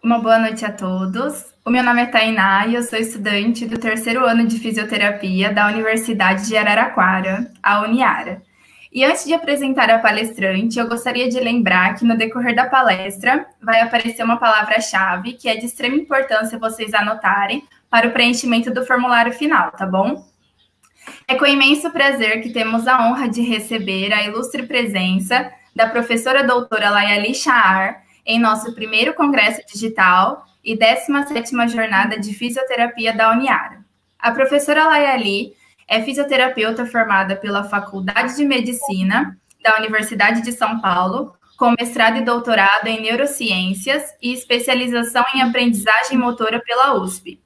Uma boa noite a todos. O meu nome é Tainá e eu sou estudante do terceiro ano de fisioterapia da Universidade de Araraquara, a Uniara. E antes de apresentar a palestrante, eu gostaria de lembrar que no decorrer da palestra vai aparecer uma palavra-chave que é de extrema importância vocês anotarem para o preenchimento do formulário final, tá bom? É com imenso prazer que temos a honra de receber a ilustre presença da professora doutora Layali Shahar em nosso primeiro congresso digital e 17ª jornada de fisioterapia da Uniara. A professora Layali é fisioterapeuta formada pela Faculdade de Medicina da Universidade de São Paulo, com mestrado e doutorado em neurociências e especialização em aprendizagem motora pela USP.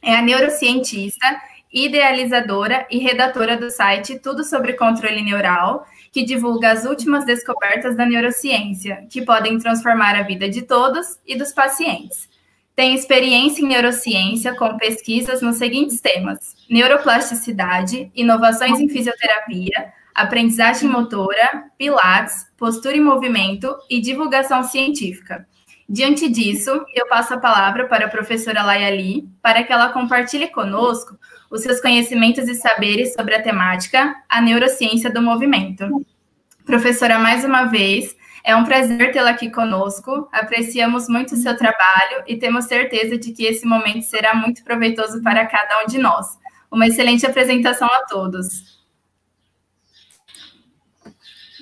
É a neurocientista, idealizadora e redatora do site Tudo sobre Controle Neural, que divulga as últimas descobertas da neurociência, que podem transformar a vida de todos e dos pacientes. Tem experiência em neurociência com pesquisas nos seguintes temas: neuroplasticidade, inovações em fisioterapia, aprendizagem motora, pilates, postura e movimento e divulgação científica. Diante disso, eu passo a palavra para a professora Layali para que ela compartilhe conosco os seus conhecimentos e saberes sobre a temática, a neurociência do movimento. Professora, mais uma vez, é um prazer tê-la aqui conosco, apreciamos muito o seu trabalho e temos certeza de que esse momento será muito proveitoso para cada um de nós. Uma excelente apresentação a todos.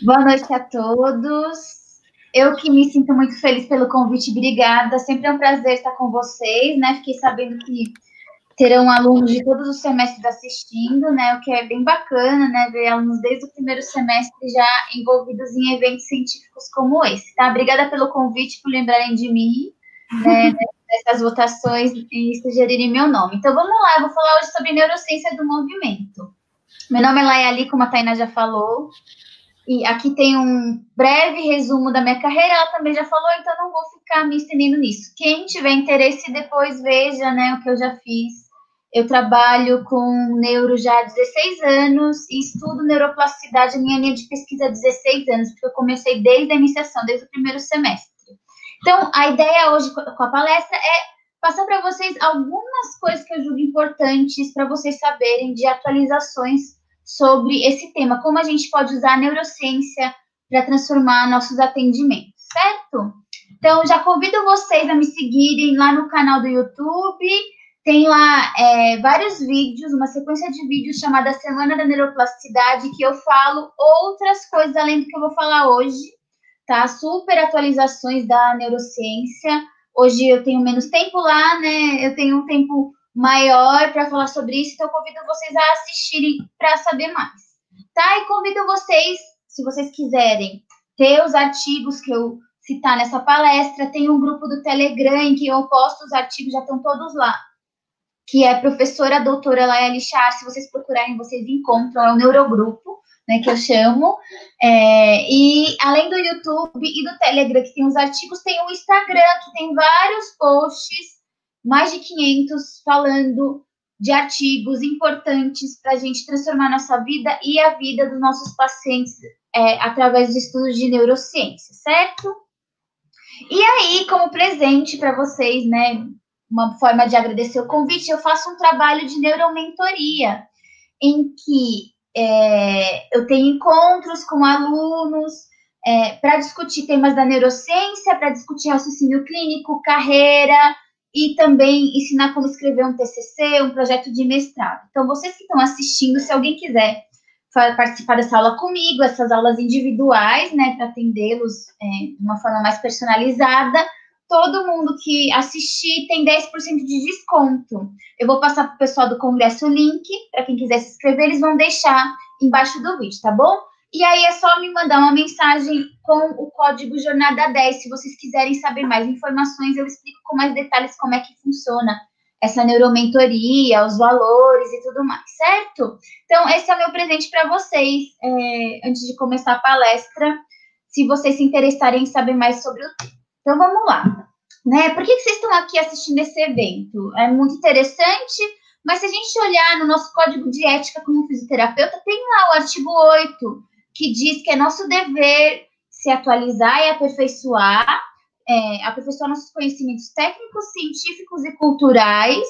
Boa noite a todos. Eu que me sinto muito feliz pelo convite, obrigada. Sempre é um prazer estar com vocês, né? Fiquei sabendo que terão alunos de todos os semestres assistindo, né? O que é bem bacana, né? Ver alunos desde o primeiro semestre já envolvidos em eventos científicos como esse, tá? Obrigada pelo convite, por lembrarem de mim, né? Nessas votações e sugerirem meu nome. Então, vamos lá, eu vou falar hoje sobre neurociência do movimento. Meu nome é Layali, como a Tainá já falou. E aqui tem um breve resumo da minha carreira, ela também já falou, então não vou ficar me estendendo nisso. Quem tiver interesse, depois veja, né, o que eu já fiz. Eu trabalho com neuro já há 16 anos e estudo neuroplasticidade, minha linha de pesquisa há 16 anos, porque eu comecei desde a iniciação, desde o primeiro semestre. Então, a ideia hoje com a palestra é passar para vocês algumas coisas que eu julgo importantes para vocês saberem de atualizações sobre esse tema, como a gente pode usar a neurociência para transformar nossos atendimentos, certo? Então, já convido vocês a me seguirem lá no canal do YouTube, tem lá vários vídeos, uma sequência de vídeos chamada Semana da Neuroplasticidade, que eu falo outras coisas além do que eu vou falar hoje, tá? Super atualizações da neurociência. Hoje eu tenho menos tempo lá, né? Eu tenho um tempo maior para falar sobre isso, então eu convido vocês a assistirem para saber mais, tá? E convido vocês, se vocês quiserem ter os artigos que eu citar nessa palestra, tem um grupo do Telegram em que eu posto os artigos, já estão todos lá, que é professora doutora Layali Shahar, se vocês procurarem, vocês encontram, é o Neurogrupo, né, que eu chamo, e além do YouTube e do Telegram, que tem os artigos, tem o Instagram, que tem vários posts, mais de 500, falando de artigos importantes para a gente transformar nossa vida e a vida dos nossos pacientes através de estudos de neurociência, certo? E aí, como presente para vocês, né, uma forma de agradecer o convite, eu faço um trabalho de neuromentoria, em que eu tenho encontros com alunos para discutir temas da neurociência, para discutir raciocínio clínico, carreira, e também ensinar como escrever um TCC, um projeto de mestrado. Então, vocês que estão assistindo, se alguém quiser participar dessa aula comigo, essas aulas individuais, né, para atendê-los de uma forma mais personalizada, todo mundo que assistir tem 10% de desconto. Eu vou passar para o pessoal do congresso o link, para quem quiser se inscrever, eles vão deixar embaixo do vídeo, tá bom? E aí é só me mandar uma mensagem com o código Jornada 10, se vocês quiserem saber mais informações, eu explico com mais detalhes como é que funciona essa neuromentoria, os valores e tudo mais, certo? Então, esse é o meu presente para vocês, antes de começar a palestra, se vocês se interessarem em saber mais sobre o tema. Então, vamos lá. Né? Por que vocês estão aqui assistindo esse evento? É muito interessante, mas se a gente olhar no nosso código de ética como fisioterapeuta, tem lá o artigo 8, que diz que é nosso dever se atualizar e aperfeiçoar aperfeiçoar nossos conhecimentos técnicos, científicos e culturais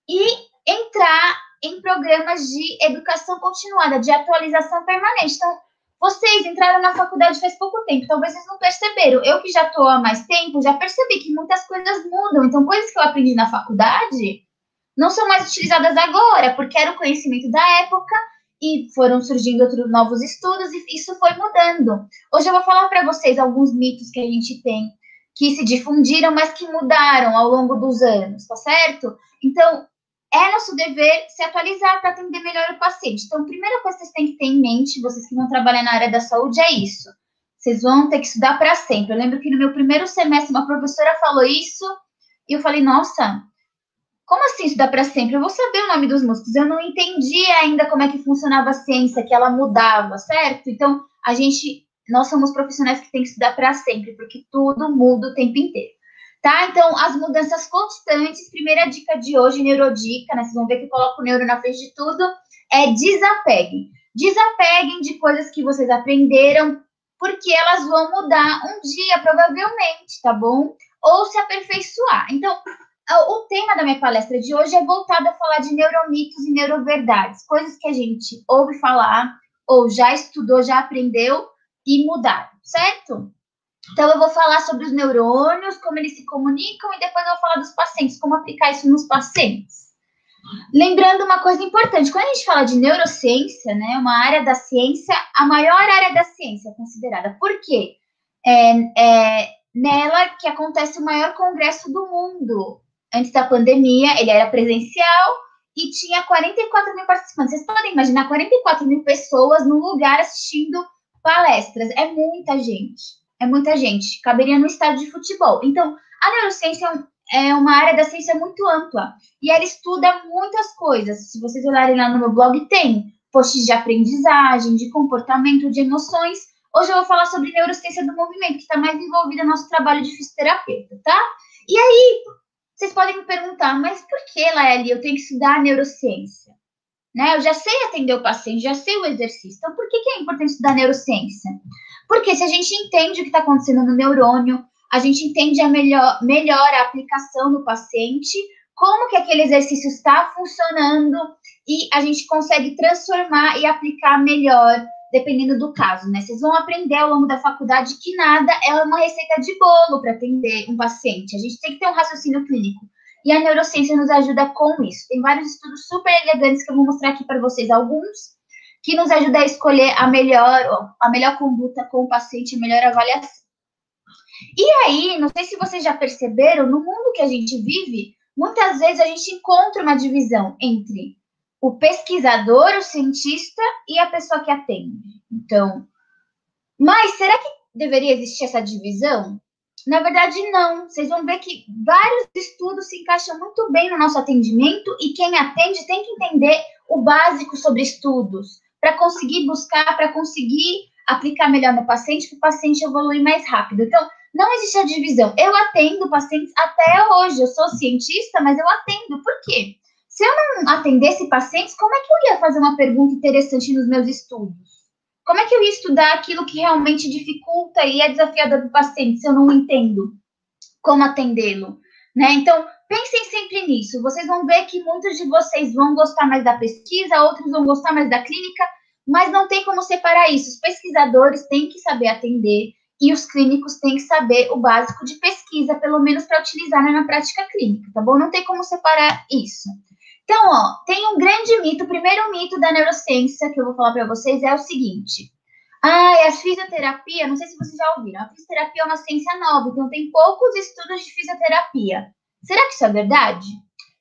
e entrar em programas de educação continuada, de atualização permanente. Então, vocês entraram na faculdade faz pouco tempo, talvez vocês não perceberam. Eu que já estou há mais tempo, já percebi que muitas coisas mudam. Então, coisas que eu aprendi na faculdade não são mais utilizadas agora, porque era o conhecimento da época e foram surgindo outros novos estudos e isso foi mudando. Hoje eu vou falar para vocês alguns mitos que a gente tem, que se difundiram, mas que mudaram ao longo dos anos, tá certo? Então, é nosso dever se atualizar para atender melhor o paciente. Então, a primeira coisa que vocês têm que ter em mente, vocês que vão trabalhar na área da saúde, é isso. Vocês vão ter que estudar para sempre. Eu lembro que no meu primeiro semestre, uma professora falou isso, e eu falei, nossa, como assim estudar para sempre? Eu vou saber o nome dos músculos. Eu não entendia ainda como é que funcionava a ciência, que ela mudava, certo? Então, nós somos profissionais que têm que estudar para sempre, porque tudo muda o tempo inteiro. Tá? Então, as mudanças constantes, primeira dica de hoje, neurodica, né? Vocês vão ver que eu coloco o neuro na frente de tudo, é desapeguem. Desapeguem de coisas que vocês aprenderam, porque elas vão mudar um dia, provavelmente, tá bom? Ou se aperfeiçoar. Então, o tema da minha palestra de hoje é voltado a falar de neuromitos e neuroverdades, coisas que a gente ouve falar, ou já estudou, já aprendeu e mudaram, certo? Então, eu vou falar sobre os neurônios, como eles se comunicam, e depois eu vou falar dos pacientes, como aplicar isso nos pacientes. Lembrando uma coisa importante, quando a gente fala de neurociência, né, uma área da ciência, a maior área da ciência considerada. Por quê? É nela que acontece o maior congresso do mundo. Antes da pandemia, ele era presencial e tinha 44 mil participantes. Vocês podem imaginar 44 mil pessoas no lugar assistindo palestras. É muita gente. É muita gente. Caberia no estádio de futebol. Então, a neurociência é uma área da ciência muito ampla. E ela estuda muitas coisas. Se vocês olharem lá no meu blog, tem posts de aprendizagem, de comportamento, de emoções. Hoje eu vou falar sobre neurociência do movimento, que está mais envolvida no nosso trabalho de fisioterapeuta, tá? E aí, vocês podem me perguntar, mas por que, Laeli, eu tenho que estudar neurociência? Né? Eu já sei atender o paciente, já sei o exercício. Então, por que é importante estudar neurociência? Porque se a gente entende o que está acontecendo no neurônio, a gente entende melhor a aplicação no paciente, como que aquele exercício está funcionando e a gente consegue transformar e aplicar melhor, dependendo do caso, né? Vocês vão aprender ao longo da faculdade que nada é uma receita de bolo para atender um paciente. A gente tem que ter um raciocínio clínico. E a neurociência nos ajuda com isso. Tem vários estudos super elegantes que eu vou mostrar aqui para vocês, alguns, que nos ajuda a escolher a melhor conduta com o paciente, a melhor avaliação. E aí, não sei se vocês já perceberam, no mundo que a gente vive, muitas vezes a gente encontra uma divisão entre o pesquisador, o cientista e a pessoa que atende. Então, mas será que deveria existir essa divisão? Na verdade, não. Vocês vão ver que vários estudos se encaixam muito bem no nosso atendimento e quem atende tem que entender o básico sobre estudos para conseguir buscar, para conseguir aplicar melhor no paciente, para o paciente evoluir mais rápido. Então, não existe a divisão. Eu atendo pacientes até hoje. Eu sou cientista, mas eu atendo. Por quê? Se eu não atendesse pacientes, como é que eu ia fazer uma pergunta interessante nos meus estudos? Como é que eu ia estudar aquilo que realmente dificulta e é desafiador para o paciente se eu não entendo como atendê-lo? Né? Então, pensem sempre nisso. Vocês vão ver que muitos de vocês vão gostar mais da pesquisa, outros vão gostar mais da clínica, mas não tem como separar isso. Os pesquisadores têm que saber atender e os clínicos têm que saber o básico de pesquisa, pelo menos para utilizar na prática clínica, tá bom? Não tem como separar isso. Então, ó, tem um grande mito, o primeiro mito da neurociência que eu vou falar para vocês é o seguinte. A fisioterapia, não sei se vocês já ouviram, a fisioterapia é uma ciência nova, então tem poucos estudos de fisioterapia. Será que isso é verdade?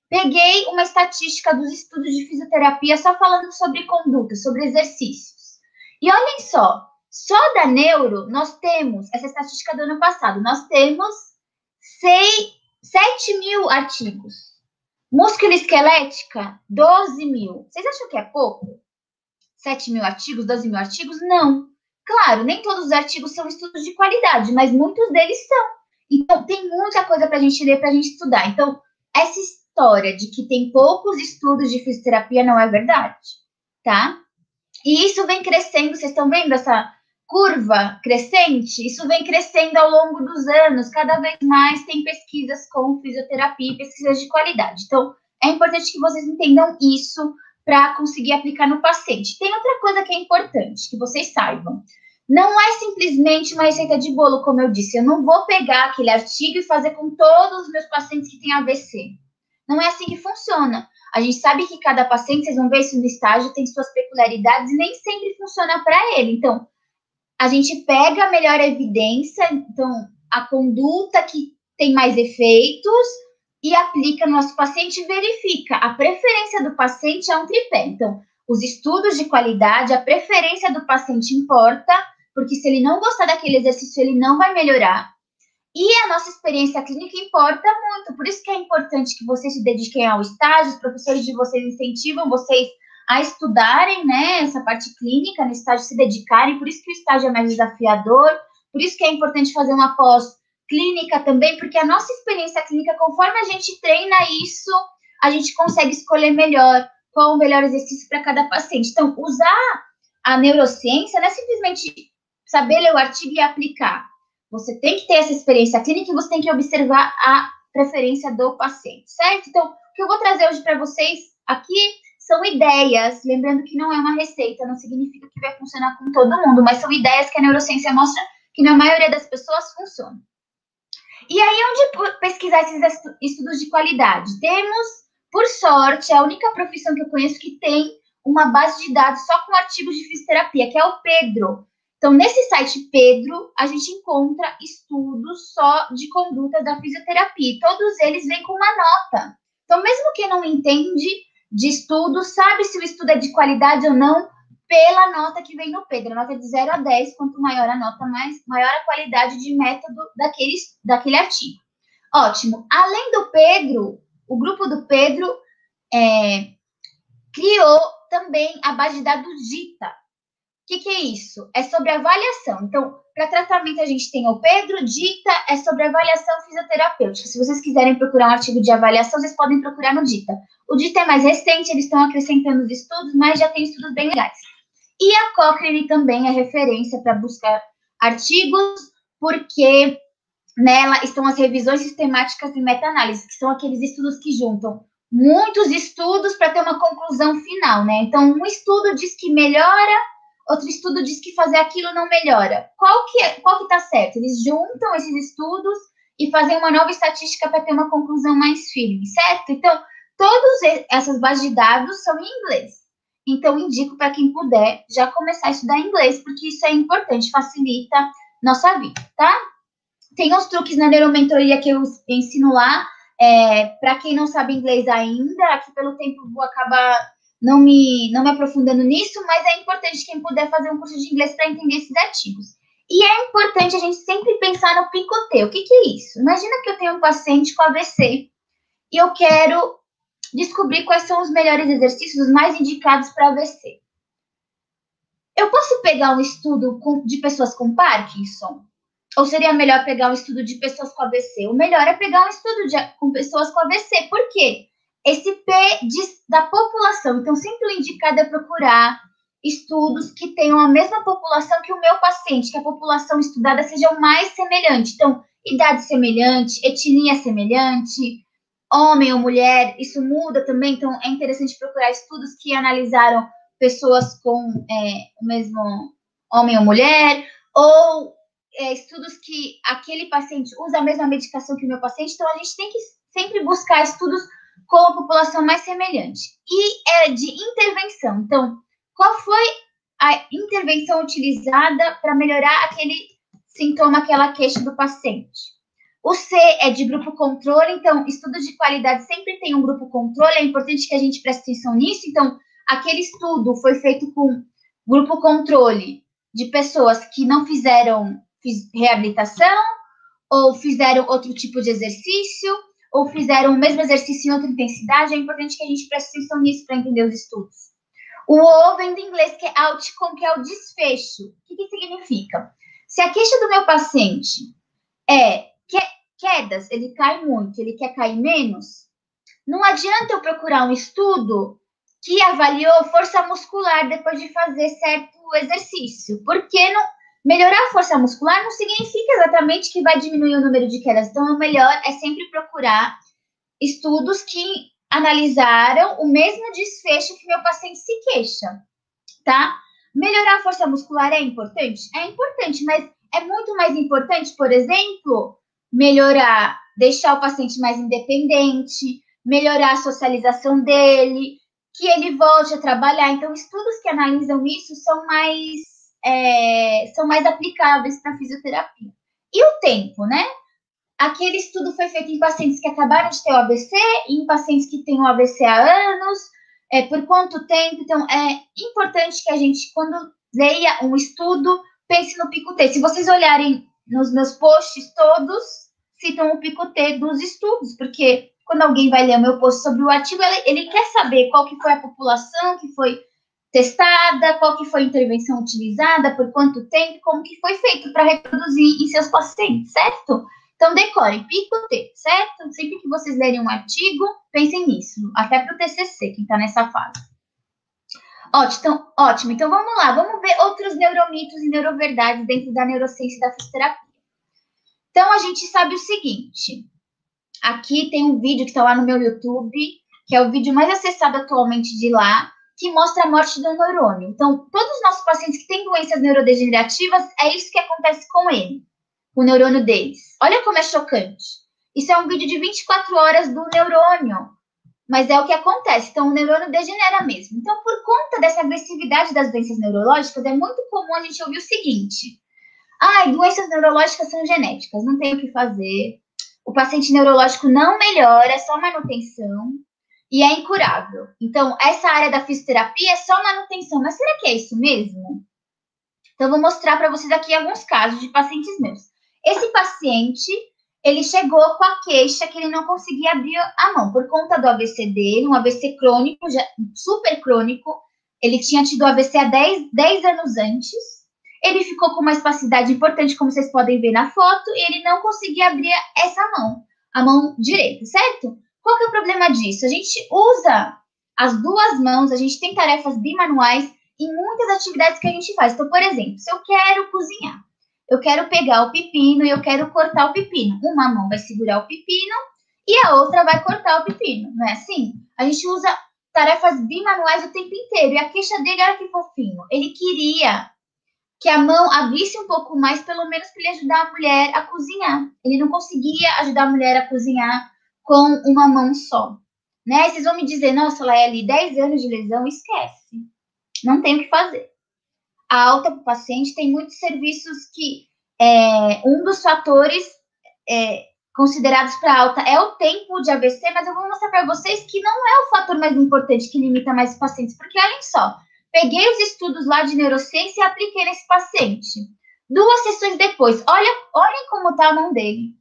Peguei uma estatística dos estudos de fisioterapia só falando sobre conduta, sobre exercícios. E olhem só da neuro, nós temos, essa estatística do ano passado, nós temos 7 mil artigos. Musculoesquelética, 12 mil. Vocês acham que é pouco? 7 mil artigos, 12 mil artigos? Não. Claro, nem todos os artigos são estudos de qualidade, mas muitos deles são. Então, tem muita coisa para a gente ler, para a gente estudar. Então, essa história de que tem poucos estudos de fisioterapia não é verdade, tá? E isso vem crescendo, vocês estão vendo curva crescente, isso vem crescendo ao longo dos anos, cada vez mais tem pesquisas com fisioterapia e pesquisas de qualidade. Então, é importante que vocês entendam isso para conseguir aplicar no paciente. Tem outra coisa que é importante, que vocês saibam. Não é simplesmente uma receita de bolo, como eu disse. Eu não vou pegar aquele artigo e fazer com todos os meus pacientes que têm AVC. Não é assim que funciona. A gente sabe que cada paciente, vocês vão ver isso no estágio, tem suas peculiaridades e nem sempre funciona para ele. Então, a gente pega a melhor evidência, então, a conduta que tem mais efeitos e aplica no nosso paciente e verifica. A preferência do paciente é um tripé. Então, os estudos de qualidade, a preferência do paciente importa, porque se ele não gostar daquele exercício, ele não vai melhorar. E a nossa experiência clínica importa muito. Por isso que é importante que vocês se dediquem ao estágio, os professores de vocês incentivam vocês a estudarem, né, essa parte clínica, no estágio se dedicarem, por isso que o estágio é mais desafiador, por isso que é importante fazer uma pós-clínica também, porque a nossa experiência clínica, conforme a gente treina isso, a gente consegue escolher melhor qual o melhor exercício para cada paciente. Então, usar a neurociência não é simplesmente saber ler o artigo e aplicar. Você tem que ter essa experiência clínica e você tem que observar a preferência do paciente, certo? Então, o que eu vou trazer hoje para vocês aqui são ideias, lembrando que não é uma receita, não significa que vai funcionar com todo mundo, mas são ideias que a neurociência mostra que na maioria das pessoas funcionam. E aí, onde pesquisar esses estudos de qualidade? Temos, por sorte, a única profissão que eu conheço que tem uma base de dados só com artigos de fisioterapia, que é o Pedro. Então, nesse site Pedro, a gente encontra estudos só de conduta da fisioterapia. E todos eles vêm com uma nota. Então, mesmo quem não entende de estudo, sabe se o estudo é de qualidade ou não, pela nota que vem no Pedro. A nota é de 0 a 10, quanto maior a nota, maior a qualidade de método daquele artigo. Ótimo. Além do Pedro, o grupo do Pedro criou também a base de dados DITA. O que é isso? É sobre avaliação. Então, para tratamento, a gente tem o Pedro, DITA é sobre avaliação fisioterapêutica. Se vocês quiserem procurar um artigo de avaliação, vocês podem procurar no DITA. O DITA é mais recente, eles estão acrescentando os estudos, mas já tem estudos bem legais. E a Cochrane também é referência para buscar artigos, porque nela estão as revisões sistemáticas e meta-análise, que são aqueles estudos que juntam muitos estudos para ter uma conclusão final, né? Então, um estudo diz que melhora, outro estudo diz que fazer aquilo não melhora. Qual que tá certo? Eles juntam esses estudos e fazem uma nova estatística para ter uma conclusão mais firme, certo? Então, todas essas bases de dados são em inglês. Então, indico para quem puder já começar a estudar inglês, porque isso é importante, facilita nossa vida, tá? Tem uns truques na neuromentoria que eu ensino lá. Para quem não sabe inglês ainda, aqui pelo tempo vou acabar não me aprofundando nisso, mas é importante quem puder fazer um curso de inglês para entender esses artigos. E é importante a gente sempre pensar no picotê. O que é isso? Imagina que eu tenho um paciente com AVC e eu quero descobrir quais são os melhores exercícios, os mais indicados para AVC. Eu posso pegar um estudo de pessoas com Parkinson? Ou seria melhor pegar um estudo de pessoas com AVC? O melhor é pegar um estudo com pessoas com AVC. Por quê? Esse P diz da população. Então, sempre o indicado é procurar estudos que tenham a mesma população que o meu paciente, que a população estudada seja o mais semelhante. Então, idade semelhante, etnia semelhante, homem ou mulher, isso muda também. Então, é interessante procurar estudos que analisaram pessoas com o mesmo homem ou mulher, ou estudos que aquele paciente usa a mesma medicação que o meu paciente. Então, a gente tem que sempre buscar estudos com a população mais semelhante. E de intervenção. Então, qual foi a intervenção utilizada para melhorar aquele sintoma, aquela queixa do paciente? O C é de grupo controle. Então, estudos de qualidade sempre tem um grupo controle. É importante que a gente preste atenção nisso. Então, aquele estudo foi feito com grupo controle de pessoas que não fizeram reabilitação, ou fizeram outro tipo de exercício, ou fizeram o mesmo exercício em outra intensidade. É importante que a gente preste atenção nisso para entender os estudos. O O vem do inglês, que é outcome, que é o desfecho. O que significa? Se a queixa do meu paciente é quedas, ele cai muito, ele quer cair menos, não adianta eu procurar um estudo que avaliou força muscular depois de fazer certo exercício, porque Melhorar a força muscular não significa exatamente que vai diminuir o número de quedas. Então, o melhor é sempre procurar estudos que analisaram o mesmo desfecho que meu paciente se queixa, tá? Melhorar a força muscular é importante? É importante, mas é muito mais importante, por exemplo, deixar o paciente mais independente, melhorar a socialização dele, que ele volte a trabalhar. Então, estudos que analisam isso são mais aplicáveis para a fisioterapia. E o tempo, né? Aquele estudo foi feito em pacientes que acabaram de ter o AVC, em pacientes que têm o AVC há anos, por quanto tempo. Então, é importante que a gente, quando leia um estudo, pense no pico-T. Se vocês olharem nos meus posts, todos citam o pico-T dos estudos, porque quando alguém vai ler o meu post sobre o artigo, ele quer saber qual que foi a população que foi testada, qual que foi a intervenção utilizada, por quanto tempo, como que foi feito para reproduzir em seus pacientes, certo? Então, decore, pico-T, certo? Sempre que vocês lerem um artigo, pensem nisso, até para o TCC, quem está nessa fase. Ótimo, então vamos lá, vamos ver outros neuromitos e neuroverdades dentro da neurociência e da fisioterapia. Então, a gente sabe o seguinte, aqui tem um vídeo que está lá no meu YouTube, que é o vídeo mais acessado atualmente de lá, que mostra a morte do neurônio. Então, todos os nossos pacientes que têm doenças neurodegenerativas, é isso que acontece com ele, o neurônio deles. Olha como é chocante. Isso é um vídeo de 24 horas do neurônio, mas é o que acontece. Então, o neurônio degenera mesmo. Então, por conta dessa agressividade das doenças neurológicas, é muito comum a gente ouvir o seguinte: doenças neurológicas são genéticas, não tem o que fazer. O paciente neurológico não melhora, é só manutenção e é incurável. Então, essa área da fisioterapia é só manutenção. Mas será que é isso mesmo? Então, eu vou mostrar para vocês aqui alguns casos de pacientes meus. Esse paciente, ele chegou com a queixa que ele não conseguia abrir a mão por conta do AVC dele, um AVC crônico, super crônico. Ele tinha tido AVC há 10 anos antes. Ele ficou com uma espacidade importante, como vocês podem ver na foto, e ele não conseguia abrir essa mão, a mão direita, certo? Qual que é o problema disso? A gente usa as duas mãos, a gente tem tarefas bimanuais em muitas atividades que a gente faz. Então, por exemplo, se eu quero cozinhar, eu quero pegar o pepino e eu quero cortar o pepino. Uma mão vai segurar o pepino e a outra vai cortar o pepino, não é assim? A gente usa tarefas bimanuais o tempo inteiro. E a queixa dele era que fofinho. Ele queria que a mão abrisse um pouco mais, pelo menos para ele ajudar a mulher a cozinhar. Ele não conseguia ajudar a mulher a cozinhar com uma mão só. Né? Aí vocês vão me dizer, nossa, Laeli, 10 anos de lesão, esquece. Não tem o que fazer. A alta para o paciente tem muitos serviços que um dos fatores considerados para alta é o tempo de AVC, mas eu vou mostrar para vocês que não é o fator mais importante que limita mais os pacientes, porque olhem só, peguei os estudos lá de neurociência e apliquei nesse paciente. 2 sessões depois, olhem como está a mão dele.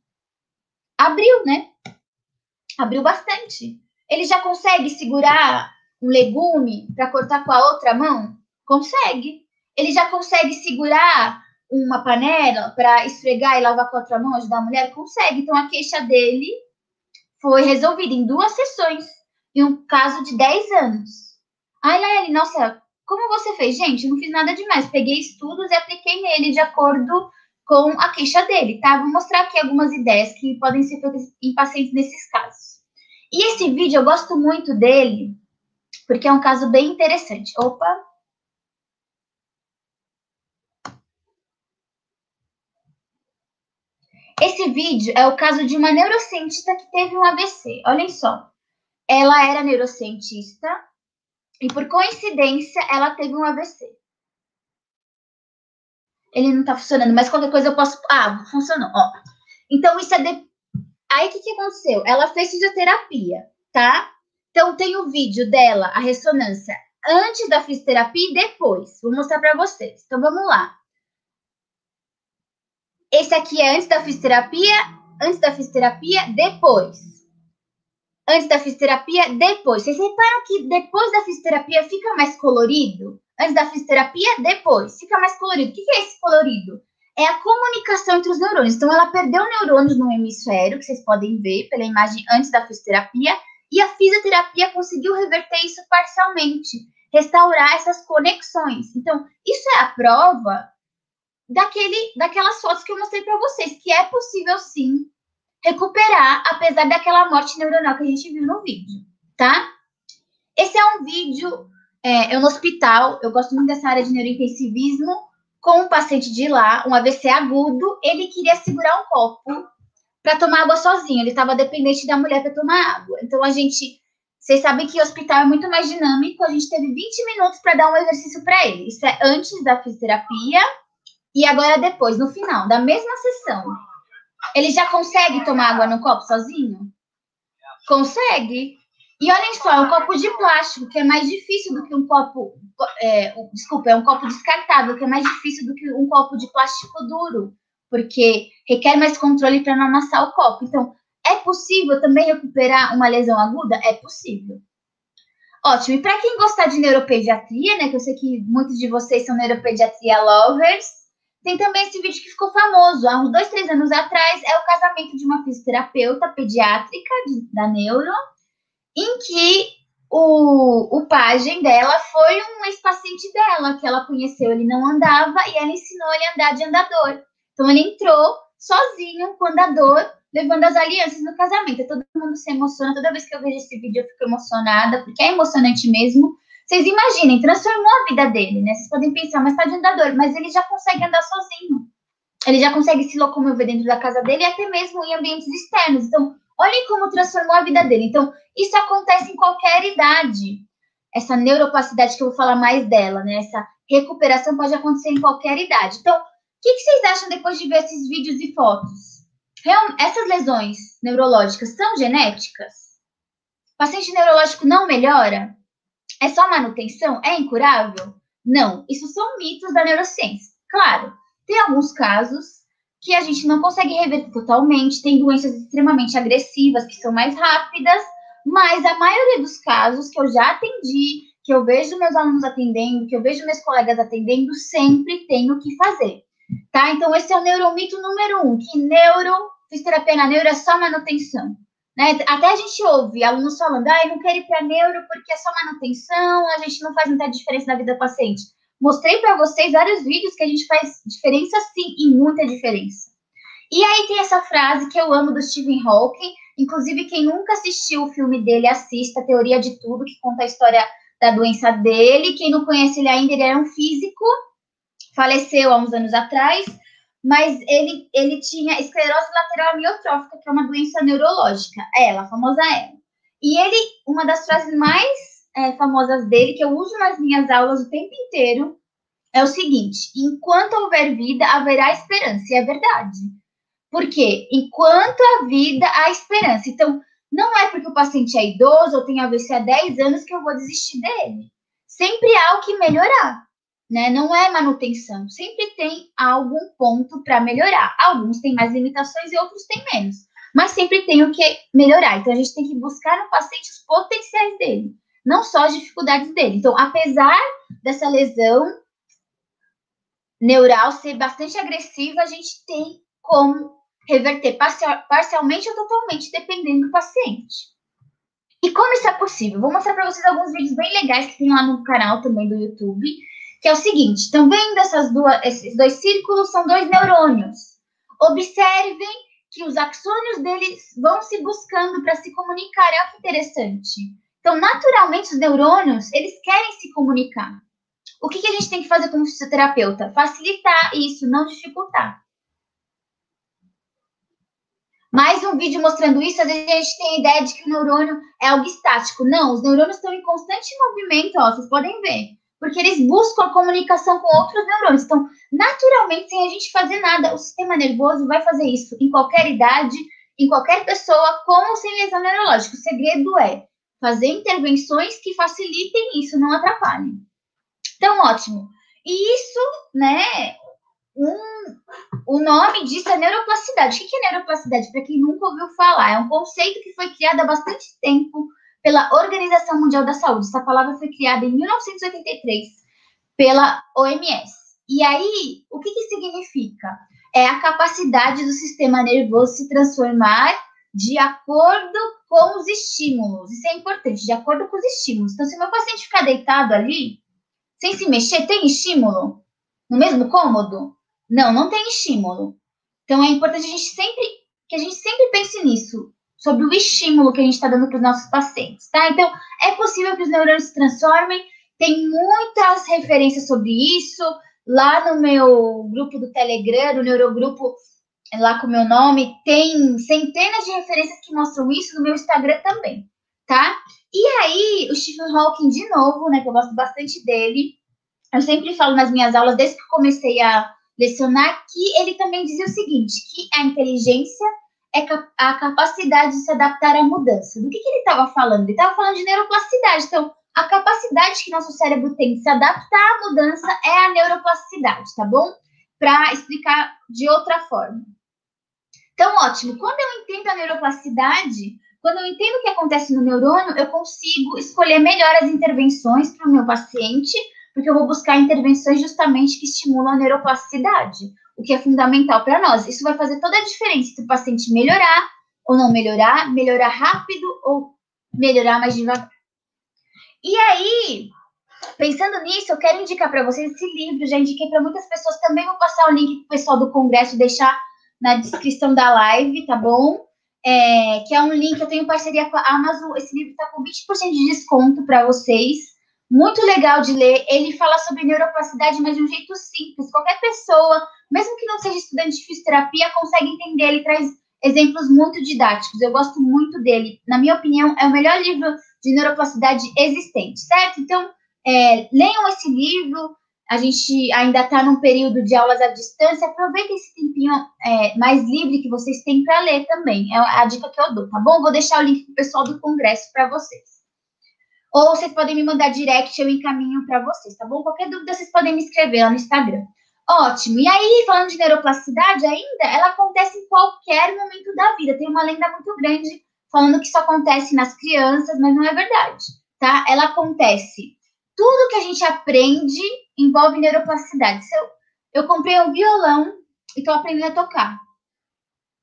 Abriu, né? Abriu bastante. Ele já consegue segurar um legume para cortar com a outra mão? Consegue. Ele já consegue segurar uma panela para esfregar e lavar com a outra mão, ajudar a mulher? Consegue. Então, a queixa dele foi resolvida em 2 sessões, em um caso de 10 anos. Ai, Laeli, nossa, como você fez? Gente, eu não fiz nada demais. Peguei estudos e apliquei nele de acordo com a queixa dele, tá? Vou mostrar aqui algumas ideias que podem ser feitas em pacientes nesses casos. E esse vídeo, eu gosto muito dele, porque é um caso bem interessante. Opa! Esse vídeo é o caso de uma neurocientista que teve um AVC. Olhem só. Ela era neurocientista e, por coincidência, ela teve um AVC. Ele não tá funcionando, mas qualquer coisa eu posso... funcionou, ó. Então, isso é... Aí, o que aconteceu? Ela fez fisioterapia, tá? Então, tem o vídeo dela, a ressonância, antes da fisioterapia e depois. Vou mostrar pra vocês. Então, vamos lá. Esse aqui é antes da fisioterapia, depois. Antes da fisioterapia, depois. Vocês reparam que depois da fisioterapia fica mais colorido? Antes da fisioterapia, depois. Fica mais colorido. O que é esse colorido? É a comunicação entre os neurônios. Então, ela perdeu neurônios no hemisfério, que vocês podem ver pela imagem antes da fisioterapia, e a fisioterapia conseguiu reverter isso parcialmente, restaurar essas conexões. Então, isso é a prova daquelas fotos que eu mostrei para vocês, que é possível, sim, recuperar, apesar daquela morte neuronal que a gente viu no vídeo, tá? Esse é um vídeo, eu no hospital, eu gosto muito dessa área de neurointensivismo, com um paciente de lá, um AVC agudo, ele queria segurar um copo para tomar água sozinho, ele estava dependente da mulher para tomar água. Então, vocês sabem que o hospital é muito mais dinâmico, a gente teve 20 minutos para dar um exercício para ele. Isso é antes da fisioterapia e agora depois, no final, da mesma sessão. Ele já consegue tomar água no copo sozinho? Consegue. E olhem só, é um copo de plástico, que é mais difícil do que um copo... Desculpa, é um copo descartável, que é mais difícil do que um copo de plástico duro, porque requer mais controle para não amassar o copo. Então, é possível também recuperar uma lesão aguda? É possível. Ótimo. E para quem gostar de neuropediatria, né, que eu sei que muitos de vocês são neuropediatria lovers, tem também esse vídeo que ficou famoso, há uns 2, 3 anos atrás, é o casamento de uma fisioterapeuta pediátrica da neuro, em que o pajem dela foi um ex-paciente dela, que ela conheceu, ele não andava, e ela ensinou ele a andar de andador. Então, ele entrou sozinho com o andador, levando as alianças no casamento. Todo mundo se emociona, toda vez que eu vejo esse vídeo eu fico emocionada, porque é emocionante mesmo. Vocês imaginem, transformou a vida dele, né? Vocês podem pensar, mas tá de andador, mas ele já consegue andar sozinho. Ele já consegue se locomover dentro da casa dele e até mesmo em ambientes externos. Então, olhem como transformou a vida dele. Então, isso acontece em qualquer idade. Essa neuroplasticidade que eu vou falar mais dela, né? Essa recuperação pode acontecer em qualquer idade. Então, o que vocês acham depois de ver esses vídeos e fotos? Essas lesões neurológicas são genéticas? O paciente neurológico não melhora? É só manutenção? É incurável? Não. Isso são mitos da neurociência. Claro, tem alguns casos que a gente não consegue reverter totalmente, tem doenças extremamente agressivas que são mais rápidas, mas a maioria dos casos que eu já atendi, que eu vejo meus alunos atendendo, que eu vejo meus colegas atendendo, sempre tem o que fazer, tá? Então, esse é o neuromito número 1, que fisioterapia na neuro é só manutenção. Né? Até a gente ouve alunos falando, eu não quero ir para neuro porque é só manutenção, a gente não faz muita diferença na vida do paciente. Mostrei para vocês vários vídeos que a gente faz diferença sim, e muita diferença. E aí tem essa frase que eu amo do Stephen Hawking, inclusive quem nunca assistiu o filme dele, assista, Teoria de Tudo, que conta a história da doença dele. Quem não conhece ele ainda, ele era um físico, faleceu há uns anos atrás, mas ele tinha esclerose lateral amiotrófica, que é uma doença neurológica, a famosa ela. E uma das frases mais famosas dele, que eu uso nas minhas aulas o tempo inteiro, é o seguinte: enquanto houver vida, haverá esperança. E é verdade. Por quê? Enquanto há vida, há esperança. Então, não é porque o paciente é idoso ou tem AVC há 10 anos que eu vou desistir dele. Sempre há o que melhorar. Né? Não é manutenção. Sempre tem algum ponto para melhorar. Alguns têm mais limitações e outros têm menos. Mas sempre tem o que melhorar. Então, a gente tem que buscar no paciente os potenciais dele, não só as dificuldades dele. Então, apesar dessa lesão neural ser bastante agressiva, a gente tem como reverter parcialmente ou totalmente, dependendo do paciente. E como isso é possível? Vou mostrar para vocês alguns vídeos bem legais que tem lá no canal também do YouTube, que é o seguinte: estão vendo esses 2 círculos? São 2 neurônios. Observem que os axônios deles vão se buscando para se comunicar. Olha que interessante. Então, naturalmente, os neurônios, eles querem se comunicar. O que a gente tem que fazer como fisioterapeuta? Facilitar isso, não dificultar. Mais um vídeo mostrando isso. Às vezes a gente tem a ideia de que o neurônio é algo estático. Não, os neurônios estão em constante movimento, vocês podem ver. Porque eles buscam a comunicação com outros neurônios. Então, naturalmente, sem a gente fazer nada, o sistema nervoso vai fazer isso em qualquer idade, em qualquer pessoa, com ou sem lesão neurológica. O segredo é fazer intervenções que facilitem isso, não atrapalhem. Então, ótimo. E isso, né, o nome disso é neuroplasticidade. O que é neuroplasticidade? Para quem nunca ouviu falar, é um conceito que foi criado há bastante tempo pela Organização Mundial da Saúde. Essa palavra foi criada em 1983 pela OMS. E aí, o que significa? É a capacidade do sistema nervoso se transformar de acordo com os estímulos. Isso é importante, de acordo com os estímulos. Então, se o meu paciente ficar deitado ali, sem se mexer, tem estímulo no mesmo cômodo? Não tem estímulo. Então, é importante que a gente sempre pense nisso, sobre o estímulo que a gente está dando para os nossos pacientes, tá? Então, é possível que os neurônios se transformem, tem muitas referências sobre isso, lá no meu grupo do Telegram, no Neurogrupo, lá com o meu nome, tem centenas de referências que mostram isso, no meu Instagram também, tá? E aí, o Stephen Hawking, de novo, né, que eu gosto bastante dele, eu sempre falo nas minhas aulas, desde que comecei a lecionar, que ele também dizia o seguinte, que a inteligência é a capacidade de se adaptar à mudança. Do que ele estava falando? Ele estava falando de neuroplasticidade. Então, a capacidade que nosso cérebro tem de se adaptar à mudança é a neuroplasticidade, tá bom? Para explicar de outra forma. Então, ótimo. Quando eu entendo a neuroplasticidade, quando eu entendo o que acontece no neurônio, eu consigo escolher melhor as intervenções para o meu paciente, porque eu vou buscar intervenções justamente que estimulam a neuroplasticidade, o que é fundamental para nós. Isso vai fazer toda a diferença se o paciente melhorar ou não melhorar, melhorar rápido ou melhorar mais devagar. E aí, pensando nisso, eu quero indicar para vocês esse livro, já indiquei para muitas pessoas, também vou passar o link para o pessoal do congresso, deixar na descrição da live, tá bom? Que é um link, eu tenho parceria com a Amazon, esse livro está com 20% de desconto para vocês, muito legal de ler, ele fala sobre neuroplasticidade, mas de um jeito simples, qualquer pessoa, mesmo que não seja estudante de fisioterapia, consegue entender, ele traz exemplos muito didáticos, eu gosto muito dele, na minha opinião, é o melhor livro de neuroplasticidade existente, certo? Então, leiam esse livro, a gente ainda está num período de aulas à distância, aproveitem esse tempinho mais livre que vocês têm para ler também, é a dica que eu dou, tá bom? Vou deixar o link para o pessoal do congresso para vocês. Ou vocês podem me mandar direct, eu encaminho para vocês, tá bom? Qualquer dúvida, vocês podem me escrever lá no Instagram. Ótimo. E aí, falando de neuroplasticidade ainda, ela acontece em qualquer momento da vida. Tem uma lenda muito grande falando que isso acontece nas crianças, mas não é verdade, tá? Ela acontece. Tudo que a gente aprende envolve neuroplasticidade. Se eu comprei um violão e estou aprendendo a tocar.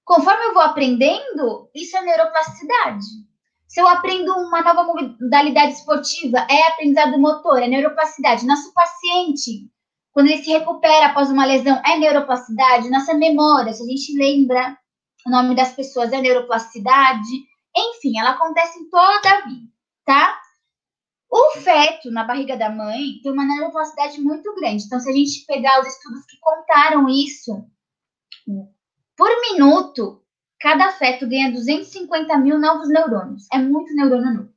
Conforme eu vou aprendendo, isso é neuroplasticidade. Se eu aprendo uma nova modalidade esportiva, é aprendizado motor, é neuroplasticidade. Nosso paciente, quando ele se recupera após uma lesão, é neuroplasticidade. Nossa memória, se a gente lembra o nome das pessoas, é neuroplasticidade. Enfim, ela acontece em toda a vida, tá? O feto na barriga da mãe tem uma neuroplasticidade muito grande. Então, se a gente pegar os estudos que contaram isso, por minuto, cada feto ganha 250 mil novos neurônios. É muito neurônio novo,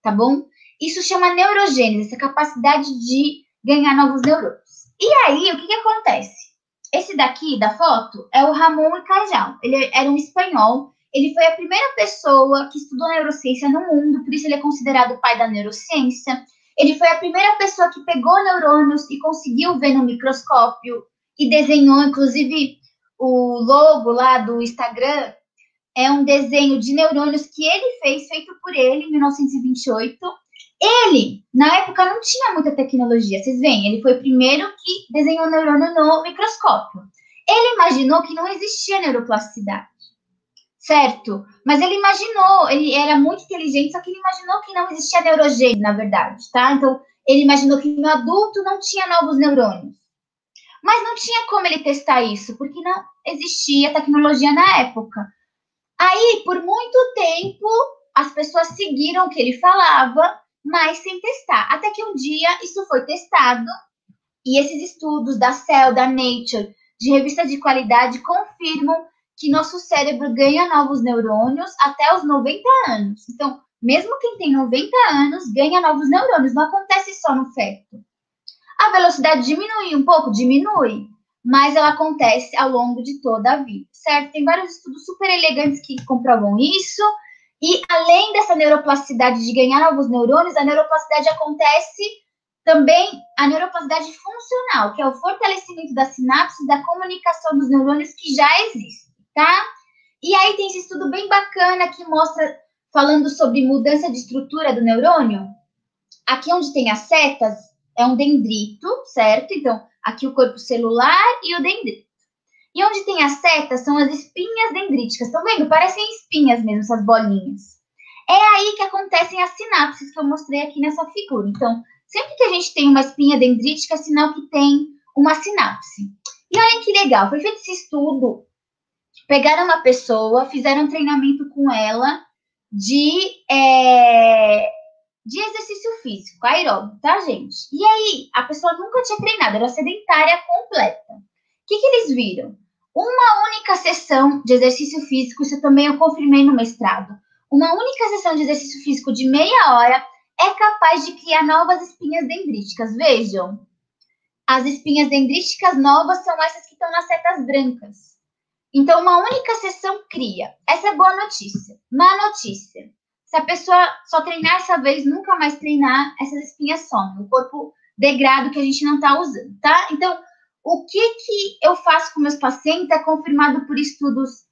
tá bom? Isso chama neurogênese, essa capacidade de ganhar novos neurônios. E aí, o que acontece? Esse daqui, da foto, é o Ramon e Cajal. Ele era um espanhol. Ele foi a primeira pessoa que estudou neurociência no mundo, por isso ele é considerado o pai da neurociência. Ele foi a primeira pessoa que pegou neurônios e conseguiu ver no microscópio e desenhou, inclusive, o logo lá do Instagram é um desenho de neurônios que ele fez, feito por ele, em 1928. Ele, na época, não tinha muita tecnologia, vocês veem, ele foi o primeiro que desenhou neurônio no microscópio. Ele imaginou que não existia neuroplasticidade, certo? Mas ele imaginou, ele era muito inteligente, só que ele imaginou que não existia neurogênese, na verdade, tá? Então, ele imaginou que no adulto não tinha novos neurônios. Mas não tinha como ele testar isso, porque não existia tecnologia na época. Aí, por muito tempo, as pessoas seguiram o que ele falava, mas sem testar. Até que um dia isso foi testado, e esses estudos da Cell, da Nature, de revistas de qualidade, confirmam que nosso cérebro ganha novos neurônios até os 90 anos. Então, mesmo quem tem 90 anos ganha novos neurônios, não acontece só no feto. A velocidade diminui um pouco? Diminui, mas ela acontece ao longo de toda a vida, certo? Tem vários estudos super elegantes que comprovam isso, e além dessa neuroplasticidade de ganhar novos neurônios, a neuroplasticidade acontece também, a neuroplasticidade funcional, que é o fortalecimento da sinapse, da comunicação dos neurônios que já existe, tá? E aí tem esse estudo bem bacana que mostra, falando sobre mudança de estrutura do neurônio, aqui onde tem as setas, é um dendrito, certo? Então, aqui o corpo celular e o dendrito. E onde tem as setas são as espinhas dendríticas. Estão vendo? Parecem espinhas mesmo, essas bolinhas. É aí que acontecem as sinapses que eu mostrei aqui nessa figura. Então, sempre que a gente tem uma espinha dendrítica, é sinal que tem uma sinapse. E olha que legal, foi feito esse estudo, pegaram uma pessoa, fizeram um treinamento com ela de exercício físico, aeróbico, tá, gente? E aí, a pessoa nunca tinha treinado, era sedentária completa. O que eles viram? Uma única sessão de exercício físico, isso também eu confirmei no mestrado, uma única sessão de exercício físico de meia hora é capaz de criar novas espinhas dendríticas. Vejam, as espinhas dendríticas novas são essas que estão nas setas brancas. Então, uma única sessão cria. Essa é boa notícia. Má notícia. Se a pessoa só treinar essa vez, nunca mais treinar, essas espinhas somem. O corpo degrada o que a gente não está usando, tá? Então, o que eu faço com meus pacientes é confirmado por estudos